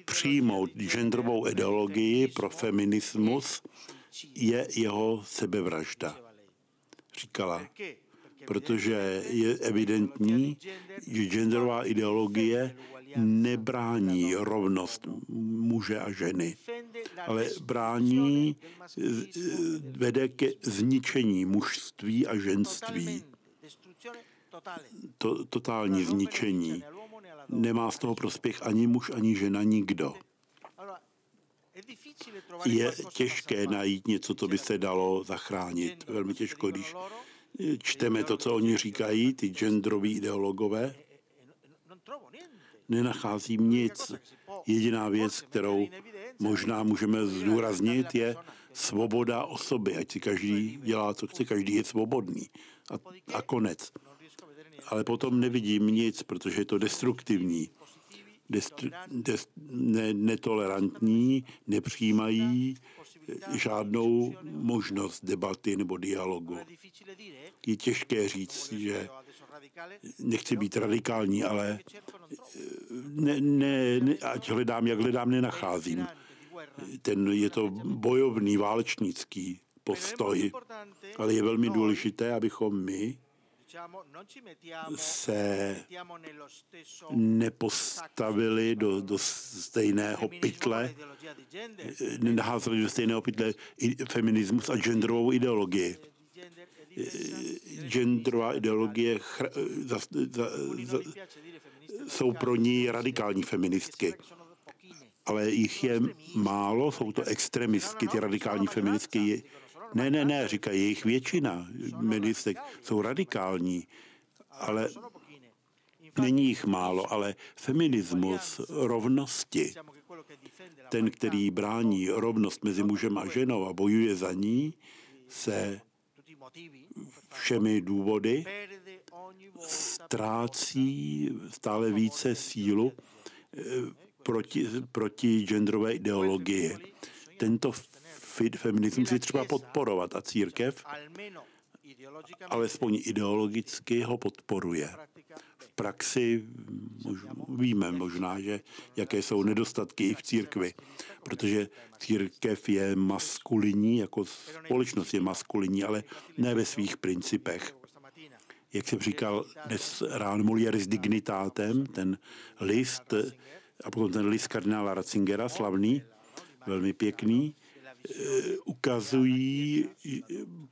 přijmout genderovou ideologii pro feminismus je jeho sebevražda. Říkala, protože je evidentní, že genderová ideologie nebrání rovnost muže a ženy, ale brání, vede ke zničení mužství a ženství. Totální zničení. Nemá z toho prospěch ani muž, ani žena, nikdo. Je těžké najít něco, co by se dalo zachránit. Velmi těžko, když čteme to, co oni říkají, ty genderoví ideologové. Nenacházím nic. Jediná věc, kterou možná můžeme zdůraznit, je svoboda osoby. Ať si každý dělá, co chce, každý je svobodný. A konec. Ale potom nevidím nic, protože je to destruktivní. Netolerantní, nepřijímají žádnou možnost debaty nebo dialogu. Je těžké říct, že nechci být radikální, ale ať hledám, jak hledám, nenacházím. Je to bojovný, válečnický postoj, ale je velmi důležité, abychom my se nepostavili do stejného pytle, nenaházeli do stejného pytle feminismus a genderovou ideologii. Genderová ideologie jsou pro ní radikální feministky. Ale jich je málo, jsou to extremistky, ty radikální feministky. Ne, říkají, jejich většina feministek jsou radikální, ale není jich málo, ale feminismus rovnosti, ten, který brání rovnost mezi mužem a ženou a bojuje za ní, se všemi důvody ztrácí stále více sílu proti genderové ideologii. Tento feminismus je třeba podporovat a církev alespoň ideologicky ho podporuje. V praxi víme možná, že jaké jsou nedostatky i v církvi, protože církev je maskulinní, jako společnost je maskulinní, ale ne ve svých principech. Jak jsem říkal dnes ráno, Mulieris Dignitatem, ten list, a potom ten list kardinála Ratzingera, slavný, velmi pěkný, ukazují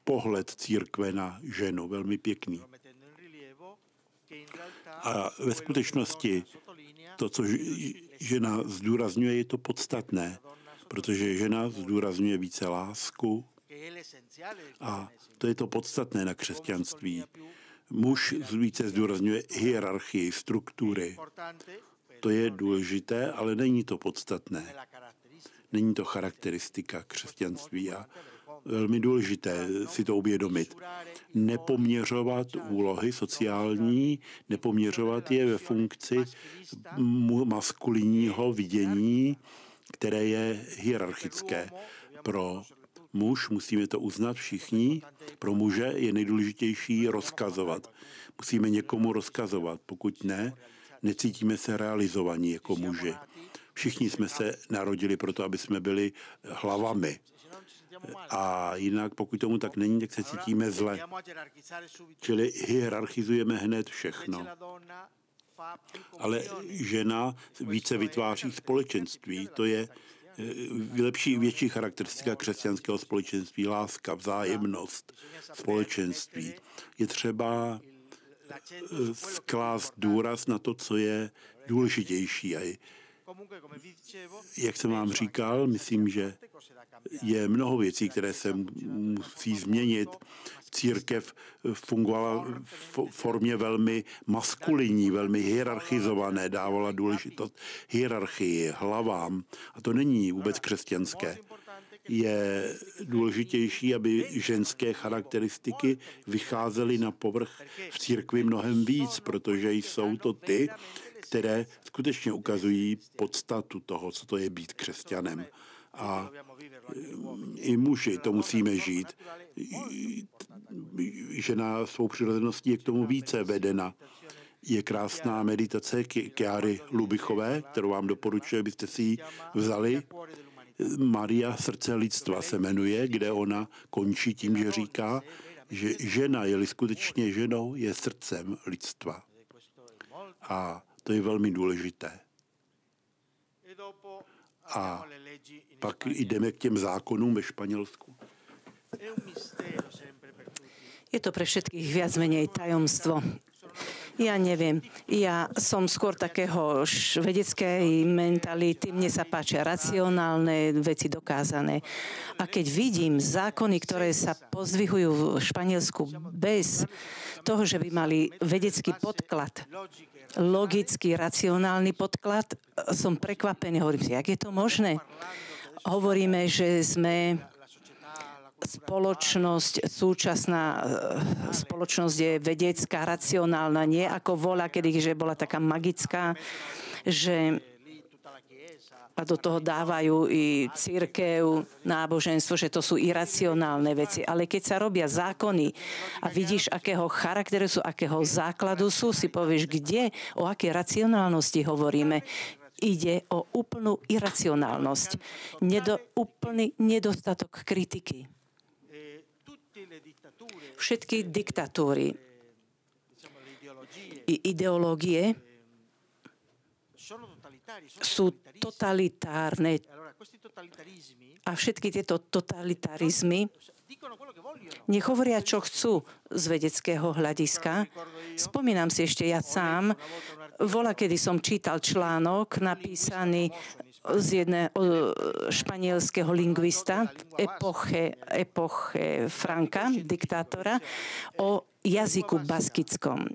pohled církve na ženu, velmi pěkný. A ve skutečnosti to, co žena zdůrazňuje, je to podstatné, protože žena zdůrazňuje více lásku a to je to podstatné na křesťanství. Muž více zdůrazňuje hierarchii, struktury. To je důležité, ale není to podstatné. Není to charakteristika křesťanství a velmi důležité si to uvědomit. Nepoměřovat úlohy sociální, nepoměřovat je ve funkci maskulinního vidění, které je hierarchické. Pro muž, musíme to uznat všichni, pro muže je nejdůležitější rozkazovat. Musíme někomu rozkazovat, pokud ne, necítíme se realizovaní jako muži. Všichni jsme se narodili proto, aby jsme byli hlavami. A jinak, pokud tomu tak není, tak se cítíme zle. Čili hierarchizujeme hned všechno. Ale žena více vytváří společenství. To je větší charakteristika křesťanského společenství. Láska, vzájemnost, společenství. Je třeba klást důraz na to, co je důležitější. A jak jsem vám říkal, myslím, že je mnoho věcí, které se musí změnit. Církev fungovala v formě velmi maskulinní, velmi hierarchizované, dávala důležitost hierarchii, hlavám. A to není vůbec křesťanské. Je důležitější, aby ženské charakteristiky vycházely na povrch v církvi mnohem víc, protože jsou to ty, které skutečně ukazují podstatu toho, co to je být křesťanem. A i muži to musíme žít. Žena svou přirozeností je k tomu více vedena. Je krásná meditace Chiary Lubichové, kterou vám doporučuji, abyste si ji vzali. Maria srdce lidstva se jmenuje, kde ona končí tím, že říká, že žena, je-li skutečně ženou, je srdcem lidstva. A to je velmi důležité. A pak jdeme k těm zákonům ve Španělsku. Je to pre všetkých viac menej tajomstvo. Ja neviem, ja som skôr takého vedeckej mentality, mne sa páčia racionálne veci dokázané. A keď vidím zákony, ktoré sa pozdvihujú v Španielsku bez toho, že by mali vedecký podklad, logický, racionálny podklad, som prekvapený. Hovorím si, jak je to možné? Hovoríme, že sme súčasná spoločnosť je vedecká, racionálna, nie ako voľa, kedy že bola taká magická, že a do toho dávajú i cirkev, náboženstvo, že to sú iracionálne veci. Ale keď sa robia zákony a vidíš, akého charakteru sú, akého základu sú, si povieš, kde, o akej racionálnosti hovoríme. Ide o úplnú iracionálnosť. Úplný nedostatok kritiky. Všetky diktatúry i ideológie sú totalitárne a všetky tieto totalitarizmy nehovoria, čo chcú z vedeckého hľadiska. Spomínam si ešte ja sám, kedy som čítal článok napísaný z jedného španielského lingvista epoche Franka, diktátora, o jazyku baskickom.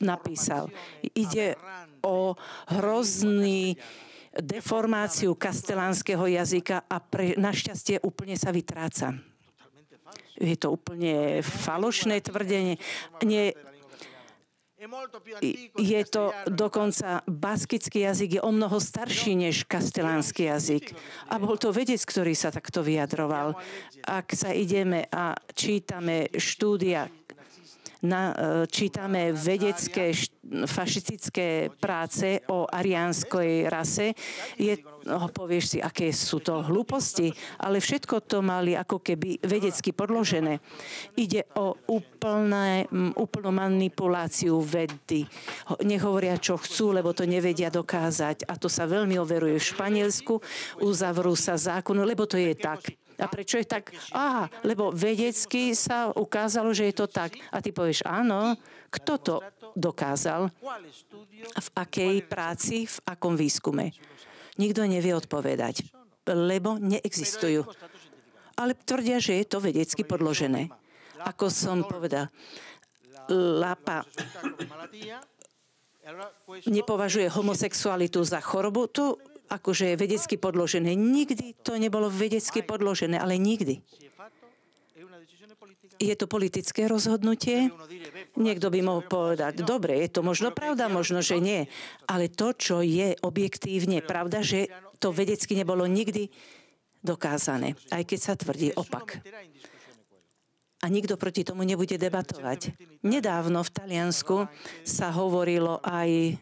Napísal. Ide o hrozný deformáciu kastelánskeho jazyka a našťastie úplne sa vytráca. Je to úplne falošné tvrdenie. Je to dokonca baskický jazyk je o mnoho starší než kastelánsky jazyk. A bol to vedec, ktorý sa takto vyjadroval. Ak sa ideme a čítame štúdia, čítame vedecké fašistické práce o ariánskej rase, povieš si, aké sú to hlúposti, ale všetko to mali ako keby vedecky podložené. Ide o úplnú manipuláciu vedy. Nehovoria, čo chcú, lebo to nevedia dokázať. A to sa veľmi overuje v Španielsku. Uzavrú sa zákony, lebo to je tak. A prečo je tak? Lebo vedecky sa ukázalo, že je to tak. A ty povieš, áno, kto to dokázal? V akej práci, v akom výskume? Nikto nevie odpovedať, lebo neexistujú. Ale tvrdia, že je to vedecky podložené. Ako som povedal, Lapa nepovažuje homosexualitu za chorobu, to akože je vedecky podložené. Nikdy to nebolo vedecky podložené, ale nikdy. Je to politické rozhodnutie? Niekto by mohol povedať, dobre, je to možno pravda, možno, že nie. Ale to, čo je objektívne pravda, že to vedecky nebolo nikdy dokázané. Aj keď sa tvrdí opak. A nikto proti tomu nebude debatovať. Nedávno v Taliansku sa hovorilo aj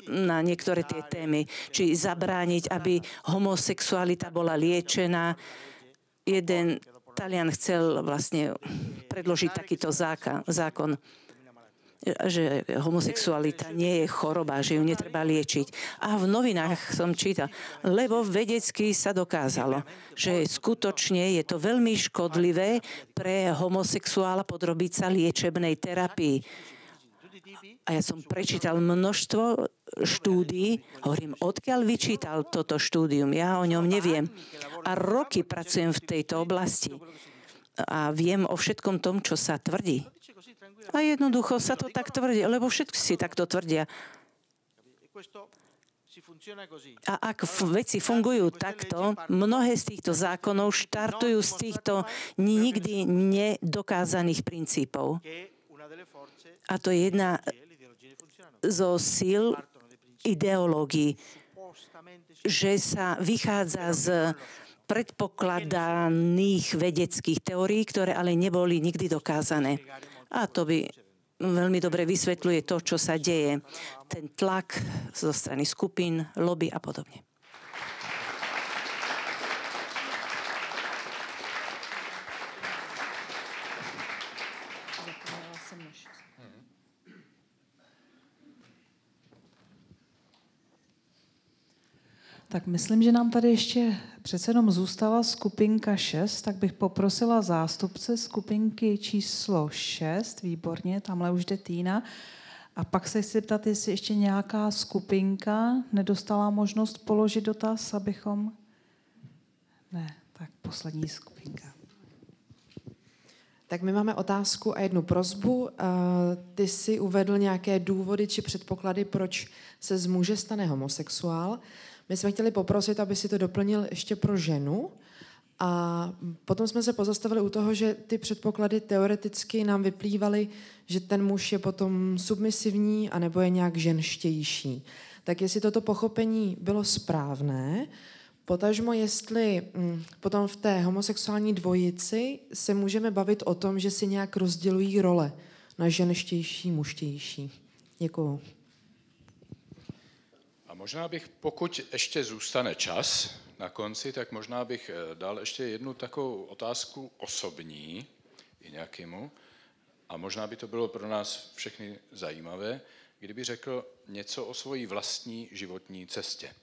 na niektoré tie témy, či zabrániť, aby homosexualita bola liečená. Jeden Talian chcel vlastne predložiť takýto zákon, že homosexualita nie je choroba, že ju netreba liečiť. A v novinách som čítal, lebo vedecky sa dokázalo, že skutočne je to veľmi škodlivé pre homosexuála podrobiť sa liečebnej terapii. A ja som prečítal množstvo štúdií, hovorím, odkiaľ vyčítal toto štúdium, ja o ňom neviem. A roky pracujem v tejto oblasti a viem o všetkom tom, čo sa tvrdí. A jednoducho sa to tak tvrdí, lebo všetci si takto tvrdia. A ak veci fungujú takto, mnohé z týchto zákonov štartujú z týchto nikdy nedokázaných princípov. A to je jedna zo síl ideológií, že sa vychádza z predpokladaných vedeckých teórií, ktoré ale neboli nikdy dokázané. A to by veľmi dobre vysvetľuje to, čo sa deje. Ten tlak zo strany skupín, lobby a podobne. Tak myslím, že nám tady ještě přece jenom zůstala skupinka 6, tak bych poprosila zástupce skupinky číslo 6, výborně, tamhle už jde Týna. A pak se chci ptat, jestli ještě nějaká skupinka nedostala možnost položit dotaz, abychom... Ne, tak poslední skupinka. Tak my máme otázku a jednu prosbu. Ty jsi uvedl nějaké důvody či předpoklady, proč se z muže stane homosexuál. My jsme chtěli poprosit, aby si to doplnil ještě pro ženu. A potom jsme se pozastavili u toho, že ty předpoklady teoreticky nám vyplývaly, že ten muž je potom submisivní anebo je nějak ženštější. Tak jestli toto pochopení bylo správné, potažmo jestli potom v té homosexuální dvojici se můžeme bavit o tom, že si nějak rozdělují role na ženštější, mužštější. Děkuju. A možná bych, pokud ještě zůstane čas na konci, tak možná bych dal ještě jednu takovou otázku osobní i nějakému. A možná by to bylo pro nás všechny zajímavé, kdyby řekl něco o svojí vlastní životní cestě.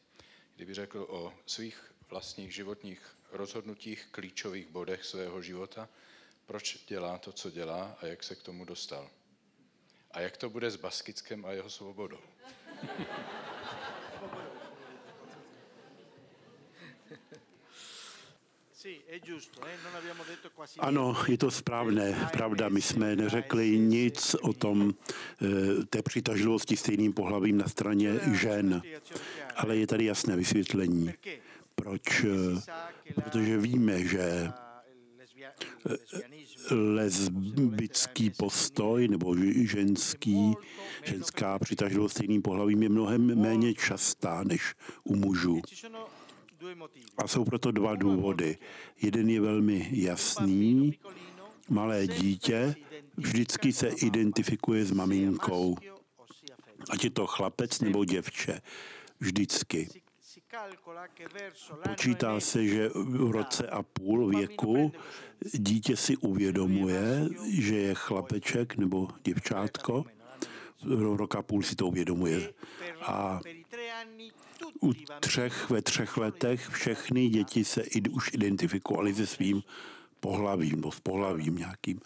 Kdyby řekl o svých vlastních životních rozhodnutích, klíčových bodech svého života, proč dělá to, co dělá a jak se k tomu dostal. A jak to bude s Baskickem a jeho svobodou. Ano, je to správné. Pravda, my jsme neřekli nic o tom, té přitažlivosti stejným pohlavím na straně žen. Ale je tady jasné vysvětlení. Proč? Protože víme, že lesbický postoj nebo ženská přitažlivost stejným pohlavím je mnohem méně častá než u mužů. A jsou proto dva důvody. Jeden je velmi jasný. Malé dítě vždycky se identifikuje s maminkou. Ať je to chlapec nebo děvče. Vždycky. Počítá se, že v roce a půl věku dítě si uvědomuje, že je chlapeček nebo děvčátko. Roka půl si to uvědomuje. A ve 3 letech všechny děti se už identifikovaly se svým pohlavím, nebo s pohlavím nějakým.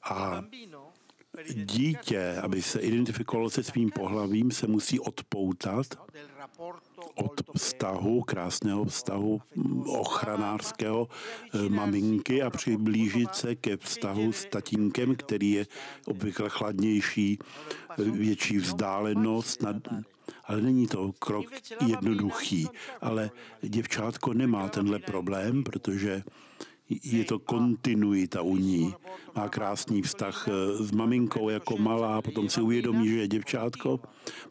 A dítě, aby se identifikovalo se svým pohlavím, se musí odpoutat od vztahu, krásného vztahu ochranářského maminky a přiblížit se ke vztahu s tatínkem, který je obvykle chladnější, větší vzdálenost, ale není to krok jednoduchý. Ale děvčátko nemá tenhle problém, protože je to kontinuita u ní. Má krásný vztah s maminkou jako malá, potom si uvědomí, že je děvčátko,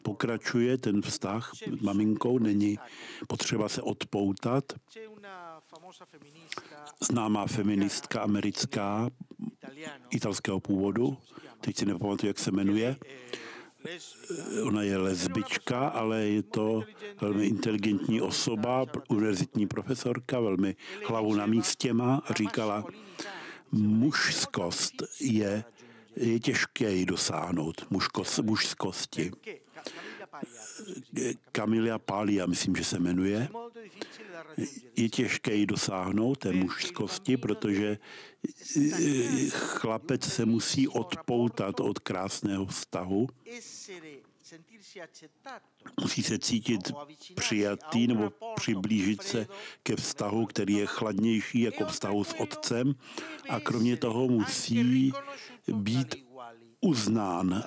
pokračuje ten vztah s maminkou, není potřeba se odpoutat. Známá feministka americká, italského původu, teď si nepamatuju, jak se jmenuje. Ona je lesbička, ale je to velmi inteligentní osoba, univerzitní profesorka, velmi hlavu na místě má a říkala, mužskost je těžké ji dosáhnout, mužskosti. Camilla Paglia, myslím, že se jmenuje. Je těžké ji dosáhnout té mužskosti, protože chlapec se musí odpoutat od krásného vztahu. Musí se cítit přijatý nebo přiblížit se ke vztahu, který je chladnější jako vztahu s otcem. A kromě toho musí být uznán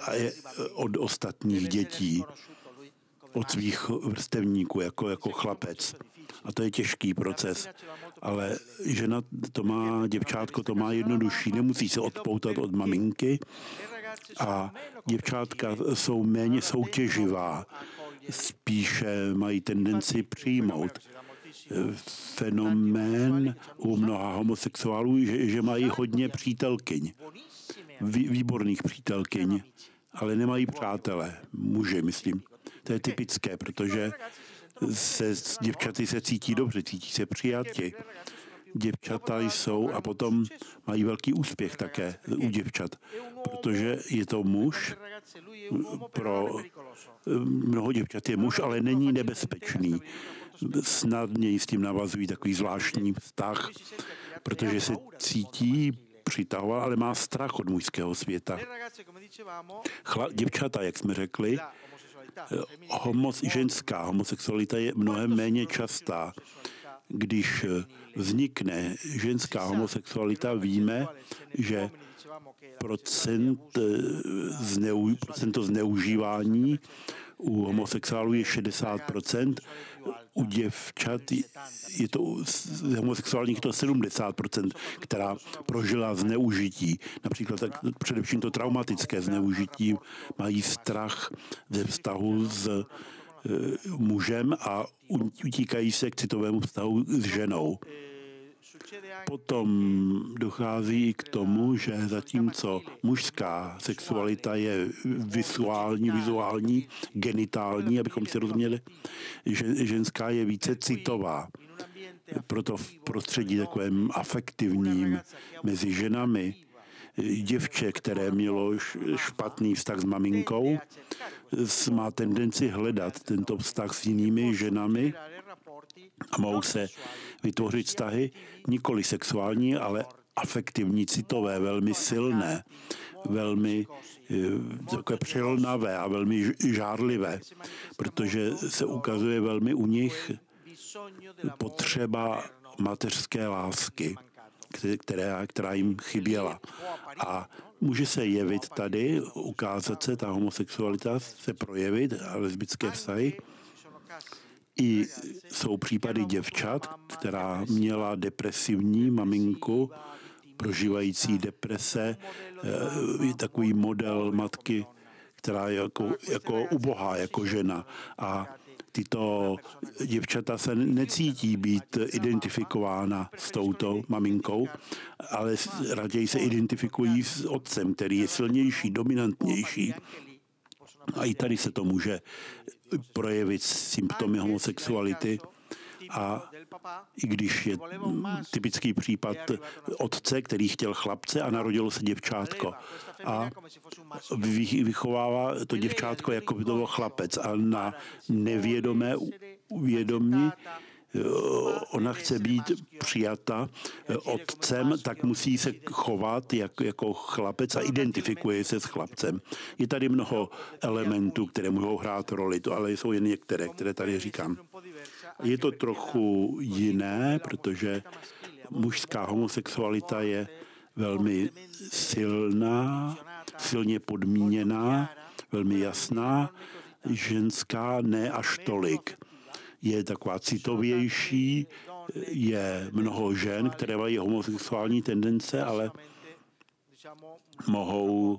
od ostatních dětí, od svých vrstevníků jako chlapec. A to je těžký proces. Ale žena to má, děvčátko to má jednodušší. Nemusí se odpoutat od maminky a děvčátka jsou méně soutěživá. Spíše mají tendenci přijmout. Fenomén u mnoha homosexuálů, že mají hodně přítelkyň. Výborných přítelkyň, ale nemají přátele, muži, myslím. To je typické, protože s děvčaty se cítí dobře, cítí se přijati. Děvčata jsou a potom mají velký úspěch také u děvčat, protože je to muž, pro mnoho děvčat je muž, ale není nebezpečný. Snadněji s tím navazují takový zvláštní vztah, protože se cítí přitahoval, ale má strach od mužského světa. Děvčata, jak jsme řekli, ženská homosexualita je mnohem méně častá. Když vznikne ženská homosexualita, víme, že procento zneužívání u homosexuálů je 60%, u děvčat je to homosexuálních to 70%, která prožila zneužití. Například především to traumatické zneužití, mají strach ze vztahu s mužem a utíkají se k citovému vztahu s ženou. Potom dochází k tomu, že zatímco mužská sexualita je vizuální, genitální, abychom si rozuměli, ženská je více citová. Proto v prostředí takovém afektivním mezi ženami děvče, které mělo špatný vztah s maminkou, má tendenci hledat tento vztah s jinými ženami a mohou se vytvořit vztahy nikoli sexuální, ale afektivní, citové, velmi silné, velmi takové přilnavé a velmi žárlivé, protože se ukazuje velmi u nich potřeba mateřské lásky, která jim chyběla. A může se jevit tady, ukázat se, ta homosexualita se projevit a lesbické vztahy. I jsou případy děvčat, která měla depresivní maminku, prožívající deprese, je takový model matky, která je jako ubohá, jako žena. A tyto děvčata se necítí být identifikována s touto maminkou, ale raději se identifikují s otcem, který je silnější, dominantnější. A i tady se to může projevit symptomy homosexuality. A i když je typický případ otce, který chtěl chlapce a narodilo se děvčátko. A vychovává to děvčátko, jako by to byl chlapec. A na nevědomé uvědomí ona chce být přijata otcem, tak musí se chovat jako chlapec a identifikuje se s chlapcem. Je tady mnoho elementů, které mohou hrát roli, ale jsou jen některé, které tady říkám. Je to trochu jiné, protože mužská homosexualita je velmi silná, silně podmíněná, velmi jasná, ženská ne až tolik. Je taková citovější, je mnoho žen, které mají homosexuální tendence, ale mohou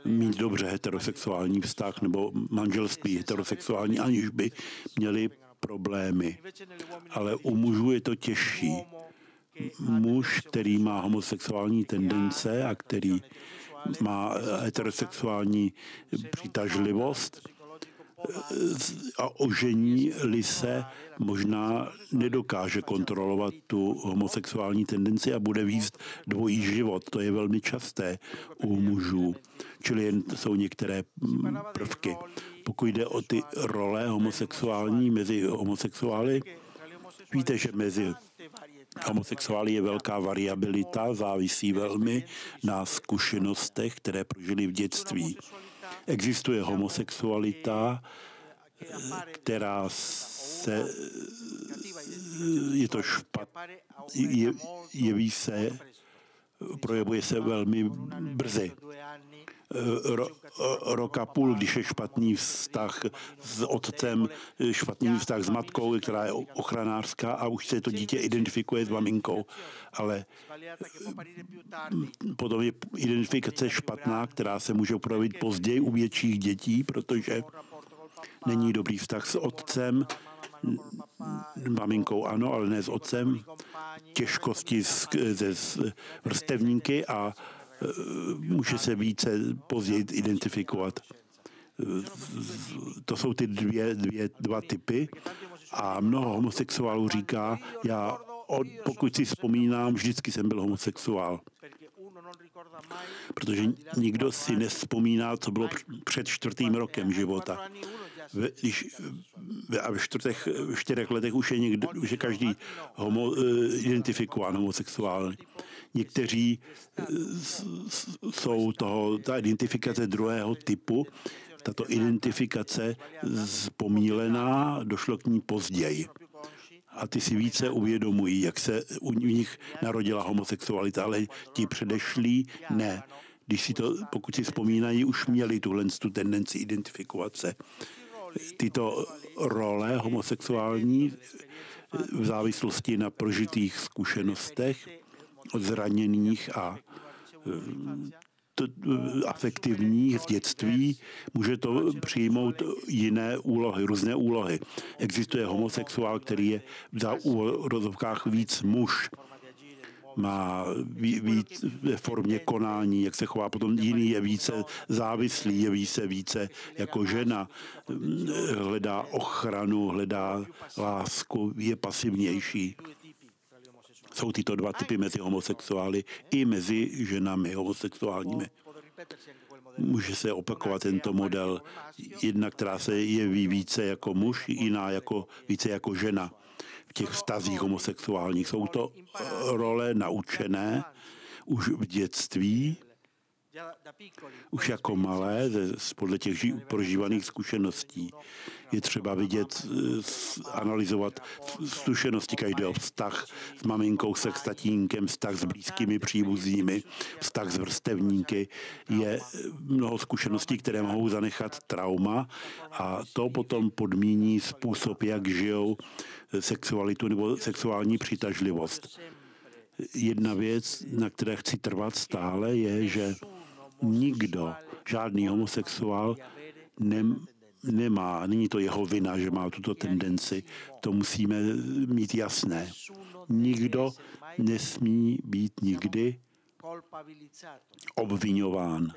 mít dobře heterosexuální vztah nebo manželství heterosexuální, aniž by měli problémy. Ale u mužů je to těžší. Muž, který má homosexuální tendence a který má heterosexuální přitažlivost, a ožení-li se možná nedokáže kontrolovat tu homosexuální tendenci a bude vést dvojí život. To je velmi časté u mužů. Čili jen jsou některé prvky. Pokud jde o ty role homosexuální mezi homosexuály, víte, že mezi homosexuály je velká variabilita, závisí velmi na zkušenostech, které prožili v dětství. Existuje homosexualita, která se jeví se, projevuje se velmi brzy. Rok a půl, když je špatný vztah s otcem, špatný vztah s matkou, která je ochranářská a už se to dítě identifikuje s maminkou. Ale potom je identifikace špatná, která se může projevit později u větších dětí, protože není dobrý vztah s otcem, maminkou ano, ale ne s otcem, těžkosti se vrstevníky a může se více později identifikovat. To jsou ty dva typy a mnoho homosexuálů říká, pokud si vzpomínám, vždycky jsem byl homosexuál. Protože nikdo si nevzpomíná, co bylo před 4. rokem života. V 4 letech už je každý identifikován homosexuálně. Někteří jsou ta identifikace druhého typu, tato identifikace pomílená, došlo k ní později. A ty si více uvědomují, jak se u nich narodila homosexualita, ale ti předešlí ne. Pokud si vzpomínají, už měli tu tendenci identifikovat se. Tyto role homosexuální v závislosti na prožitých zkušenostech, zraněných a afektivních v dětství, může to přijmout jiné úlohy, různé úlohy. Existuje homosexuál, který je v úvodovkách víc muž, má víc ve formě konání, jak se chová, potom jiný je více závislý, jeví se více jako žena, hledá ochranu, hledá lásku, je pasivnější. Jsou tyto dva typy mezi homosexuály i mezi ženami homosexuálními. Může se opakovat tento model. Jedna, která se jeví více jako muž, jiná více jako žena. V těch vztazích homosexuálních jsou to role naučené už v dětství, už jako malé, podle těch prožívaných zkušeností. Je třeba vidět, analyzovat zkušenosti každého, vztah s maminkou, se s tatínkem, vztah s blízkými příbuznými, vztah s vrstevníky. Je mnoho zkušeností, které mohou zanechat trauma a to potom podmíní způsob, jak žijou sexualitu nebo sexuální přitažlivost. Jedna věc, na které chci trvat stále, je, že nikdo, žádný homosexuál nemá, není to jeho vina, že má tuto tendenci. To musíme mít jasné. Nikdo nesmí být nikdy obviňován,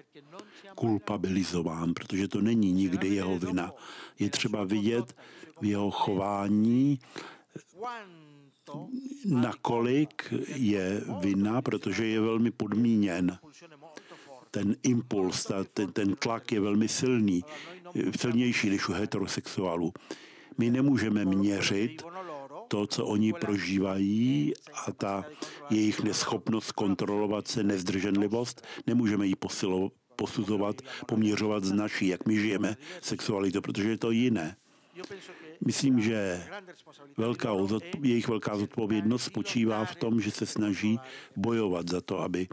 kulpabilizován, protože to není nikdy jeho vina. Je třeba vidět v jeho chování, nakolik je vina, protože je velmi podmíněn. Ten impuls, ten tlak je velmi silný, silnější než u heterosexuálů. My nemůžeme měřit to, co oni prožívají a ta jejich neschopnost kontrolovat se, nezdrženlivost, nemůžeme ji posuzovat, poměřovat z naší, jak my žijeme sexualitu, protože je to jiné. Myslím, že jejich velká zodpovědnost spočívá v tom, že se snaží bojovat za to, aby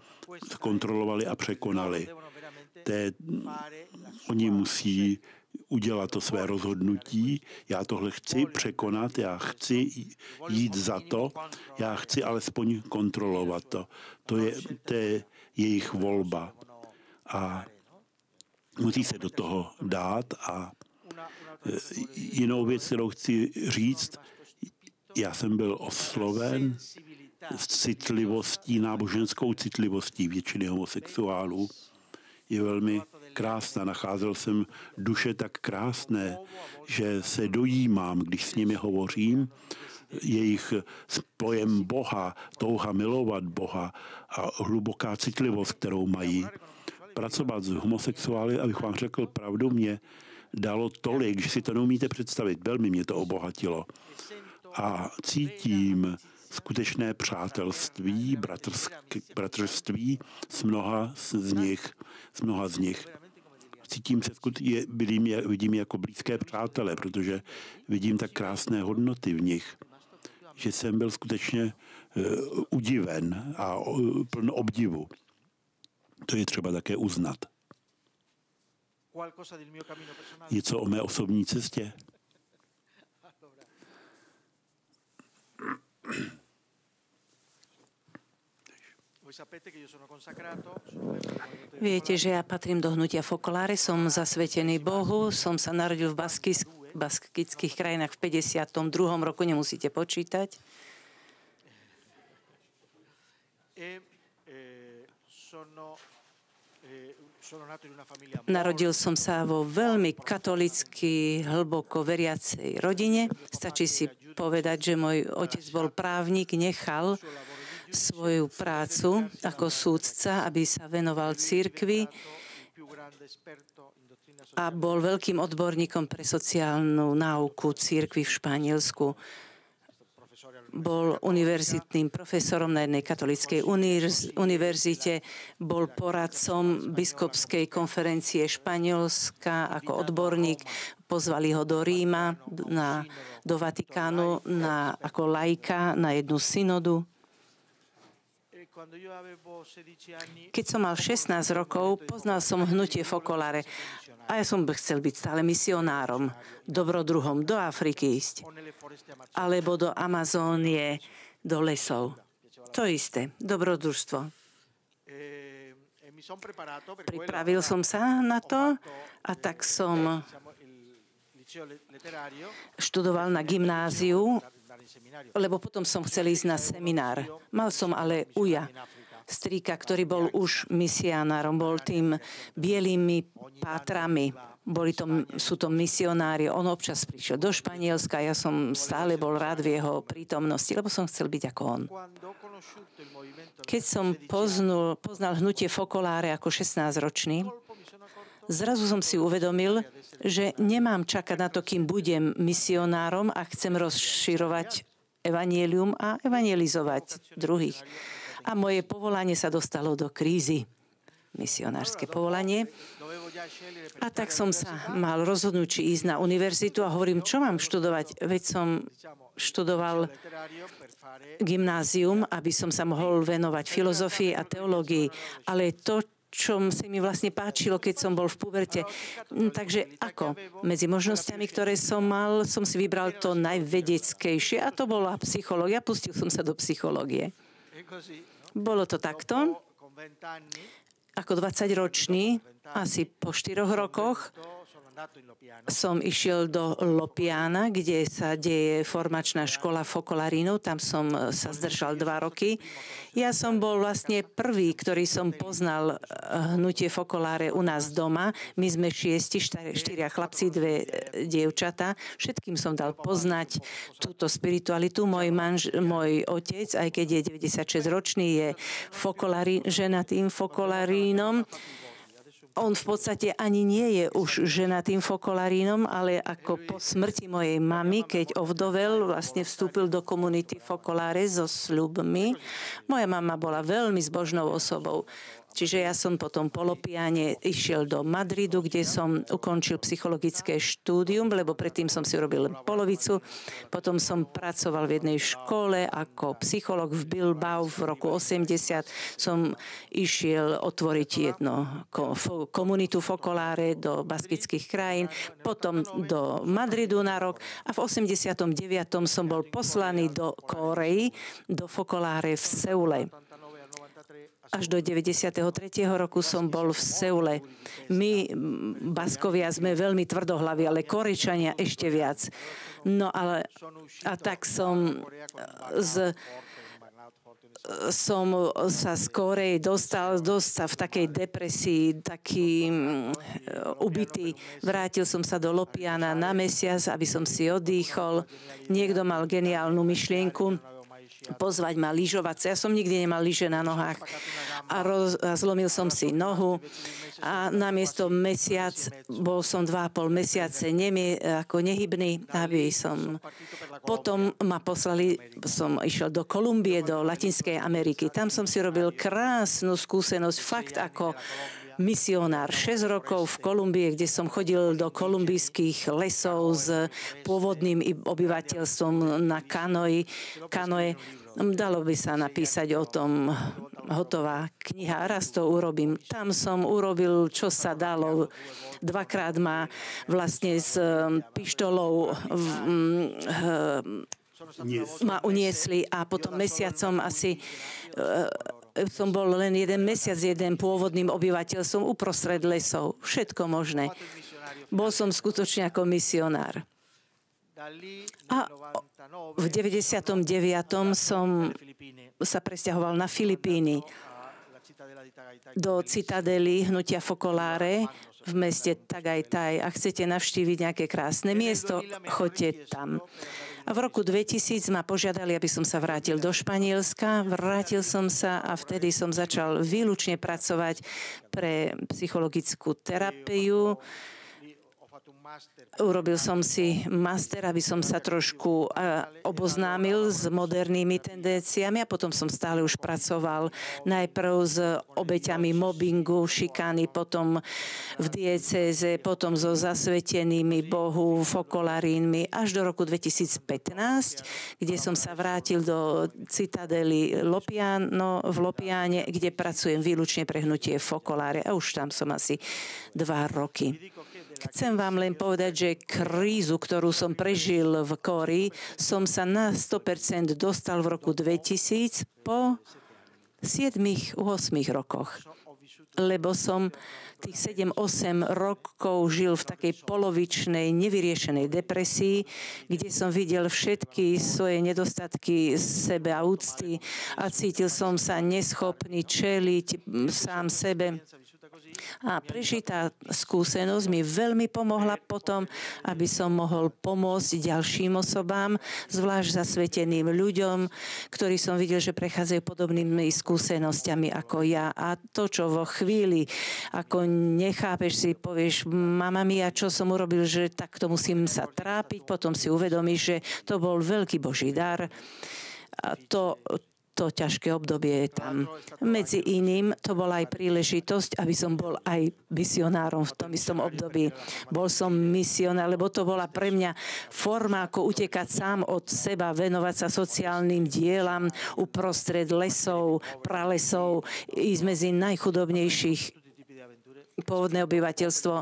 kontrolovali a překonali. Oni musí udělat to své rozhodnutí. Já tohle chci překonat, já chci jít za to, já chci alespoň kontrolovat to. To je jejich volba. A musí se do toho dát a jinou věc, kterou chci říct, já jsem byl osloven s citlivostí, náboženskou citlivostí většiny homosexuálů. Je velmi krásná. Nacházel jsem duše tak krásné, že se dojímám, když s nimi hovořím. Jejich pojem Boha, touha milovat Boha a hluboká citlivost, kterou mají. Pracovat s homosexuály, abych vám řekl pravdu, mě dalo tolik, že si to neumíte představit. Velmi mě to obohatilo. A cítím skutečné přátelství, bratrství s mnoha z nich. Cítím se, vidím je jako blízké přátele, protože vidím tak krásné hodnoty v nich, že jsem byl skutečně udiven a plno obdivu. To je třeba také uznat. Něco o mé osobní cestě? Viete, že ja patrím do hnutia Focolare, som zasvetený Bohu, som sa narodil v baskických krajinách v 52. roku, nemusíte počítať. Narodil som sa vo veľmi katolícky, hlboko veriacej rodine. Stačí si povedať, že môj otec bol právnik, nechal svoju prácu ako súdca, aby sa venoval cirkvi a bol veľkým odborníkom pre sociálnu náuku cirkvi v Španielsku. Bol univerzitným profesorom na jednej katolíckej univerzite, bol poradcom biskupskej konferencie Španielska ako odborník. Pozvali ho do Ríma, do Vatikánu ako laika na jednu synodu. Keď som mal 16 rokov, poznal som hnutie Focolare a ja som chcel byť stále misionárom, dobrodruhom, do Afriky ísť, alebo do Amazónie, do lesov. To isté, dobrodružstvo. Pripravil som sa na to a tak som študoval na gymnáziu, lebo potom som chcel ísť na seminár. Mal som ale uja, strýka, ktorý bol už misionárom, bol tým bielými pátrami. Sú to misionári. On občas prišiel do Španielska, ja som stále bol rád v jeho prítomnosti, lebo som chcel byť ako on. Keď som poznal hnutie Focolare ako 16-ročný, zrazu som si uvedomil, že nemám čakať na to, kým budem misionárom a chcem rozširovať evanjelium a evanjelizovať druhých. A moje povolanie sa dostalo do krízy. Misionárske povolanie. A tak som sa mal rozhodnúť, či ísť na univerzitu a hovorím, čo mám študovať? Veď som študoval gymnázium, aby som sa mohol venovať filozofii a teológii. Ale to, čo sa mi vlastne páčilo, keď som bol v puberte. Takže ako? Medzi možnosťami, ktoré som mal, som si vybral to najvedeckejšie a to bola psychológia. Pustil som sa do psychológie. Bolo to takto. Ako 20-ročný, asi po 4 rokoch, som išiel do Lopiana, kde sa deje formačná škola Focolarínov. Tam som sa zdržal 2 roky. Ja som bol vlastne prvý, ktorý som poznal hnutie Focolare u nás doma. My sme 4 chlapci, 2 dievčatá. Všetkým som dal poznať túto spiritualitu. Môj otec, aj keď je 96-ročný, je ženatým Focolarínom. On v podstate ani nie je už ženatým Focolarínom, ale ako po smrti mojej mamy, keď ovdovel, vlastne vstúpil do komunity Focolare so sľubmi. Moja mama bola veľmi zbožnou osobou. Čiže ja som potom po Lopiane išiel do Madridu, kde som ukončil psychologické štúdium, lebo predtým som si robil polovicu. Potom som pracoval v jednej škole ako psycholog v Bilbao. V roku 80 som išiel otvoriť jednu komunitu Focolare do baskických krajín, potom do Madridu na rok a v 89. som bol poslaný do Kórei, do Focolare v Seule. Až do 93. roku som bol v Seule. My, Baskovia, sme veľmi tvrdohlaví, ale Kórejčania ešte viac. No ale a tak som som sa skorej dostal v takej depresii, taký ubitý. Vrátil som sa do Lopiana na mesiac, aby som si oddychol. Niekto mal geniálnu myšlienku pozvať ma lyžovať. Ja som nikdy nemal lyže na nohách a zlomil som si nohu a namiesto mesiac, bol som 2,5 mesiace nehybný, aby som... Potom ma poslali, som išiel do Kolumbie, do Latinskej Ameriky. Tam som si robil krásnu skúsenosť, fakt ako misionár. 6 rokov v Kolumbii, kde som chodil do kolumbijských lesov s pôvodným obyvateľstvom na kanoe. Dalo by sa napísať o tom hotová kniha. Raz to urobím. Tam som urobil, čo sa dalo. 2-krát ma vlastne s pištolou ma uniesli a potom mesiacom asi som bol len 1 mesiac jeden pôvodným obyvateľstvom uprostred lesov. Všetko možné. Bol som skutočne ako misionár. A v 99. som sa presťahoval na Filipíny do citadely hnutia Focolare v meste Tagaytay. Ak chcete navštíviť nejaké krásne miesto, choďte tam. A v roku 2000 ma požiadali, aby som sa vrátil do Španielska. Vrátil som sa a vtedy som začal výlučne pracovať pre psychologickú terapiu. Urobil som si master, aby som sa trošku oboznámil s modernými tendenciami a potom som stále už pracoval najprv s obeťami mobbingu, šikány, potom v diecéze, potom so zasvetenými Bohu, fokolarínmi až do roku 2015, kde som sa vrátil do citadely Lopiano v Lopiane, kde pracujem výlučne pre hnutie Focolare a už tam som asi 2 roky. Chcem vám len povedať, že krízu, ktorú som prežil v Kóri, som sa na 100% dostal v roku 2000 po 7-8 rokoch. Lebo som tých 7-8 rokov žil v takej polovičnej, nevyriešenej depresii, kde som videl všetky svoje nedostatky sebe a úcty a cítil som sa neschopný čeliť sám sebe. A prežitá skúsenosť mi veľmi pomohla potom, aby som mohol pomôcť ďalším osobám, zvlášť zasveteným ľuďom, ktorí som videl, že prechádzajú podobnými skúsenosťami ako ja. A to, čo vo chvíli, ako nechápeš si, povieš, mama mia, čo som urobil, že takto musím sa trápiť, potom si uvedomíš, že to bol veľký Boží dar. A to ťažké obdobie je tam. Medzi iným, to bola aj príležitosť, aby som bol aj misionárom v tom istom období. Bol som misionár, lebo to bola pre mňa forma, ako utekať sám od seba, venovať sa sociálnym dielam uprostred lesov, pralesov, ísť medzi najchudobnejších pôvodné obyvateľstvo.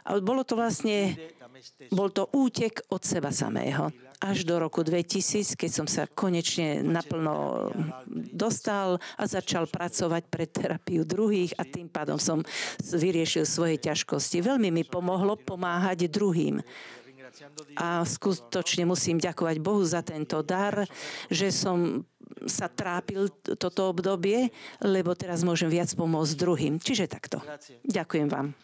Ale bol to útek od seba samého. Až do roku 2000, keď som sa konečne naplno dostal a začal pracovať pre terapiu druhých a tým pádom som vyriešil svoje ťažkosti. Veľmi mi pomohlo pomáhať druhým. A skutočne musím ďakovať Bohu za tento dar, že som sa trápil toto obdobie, lebo teraz môžem viac pomôcť druhým. Čiže takto. Ďakujem vám.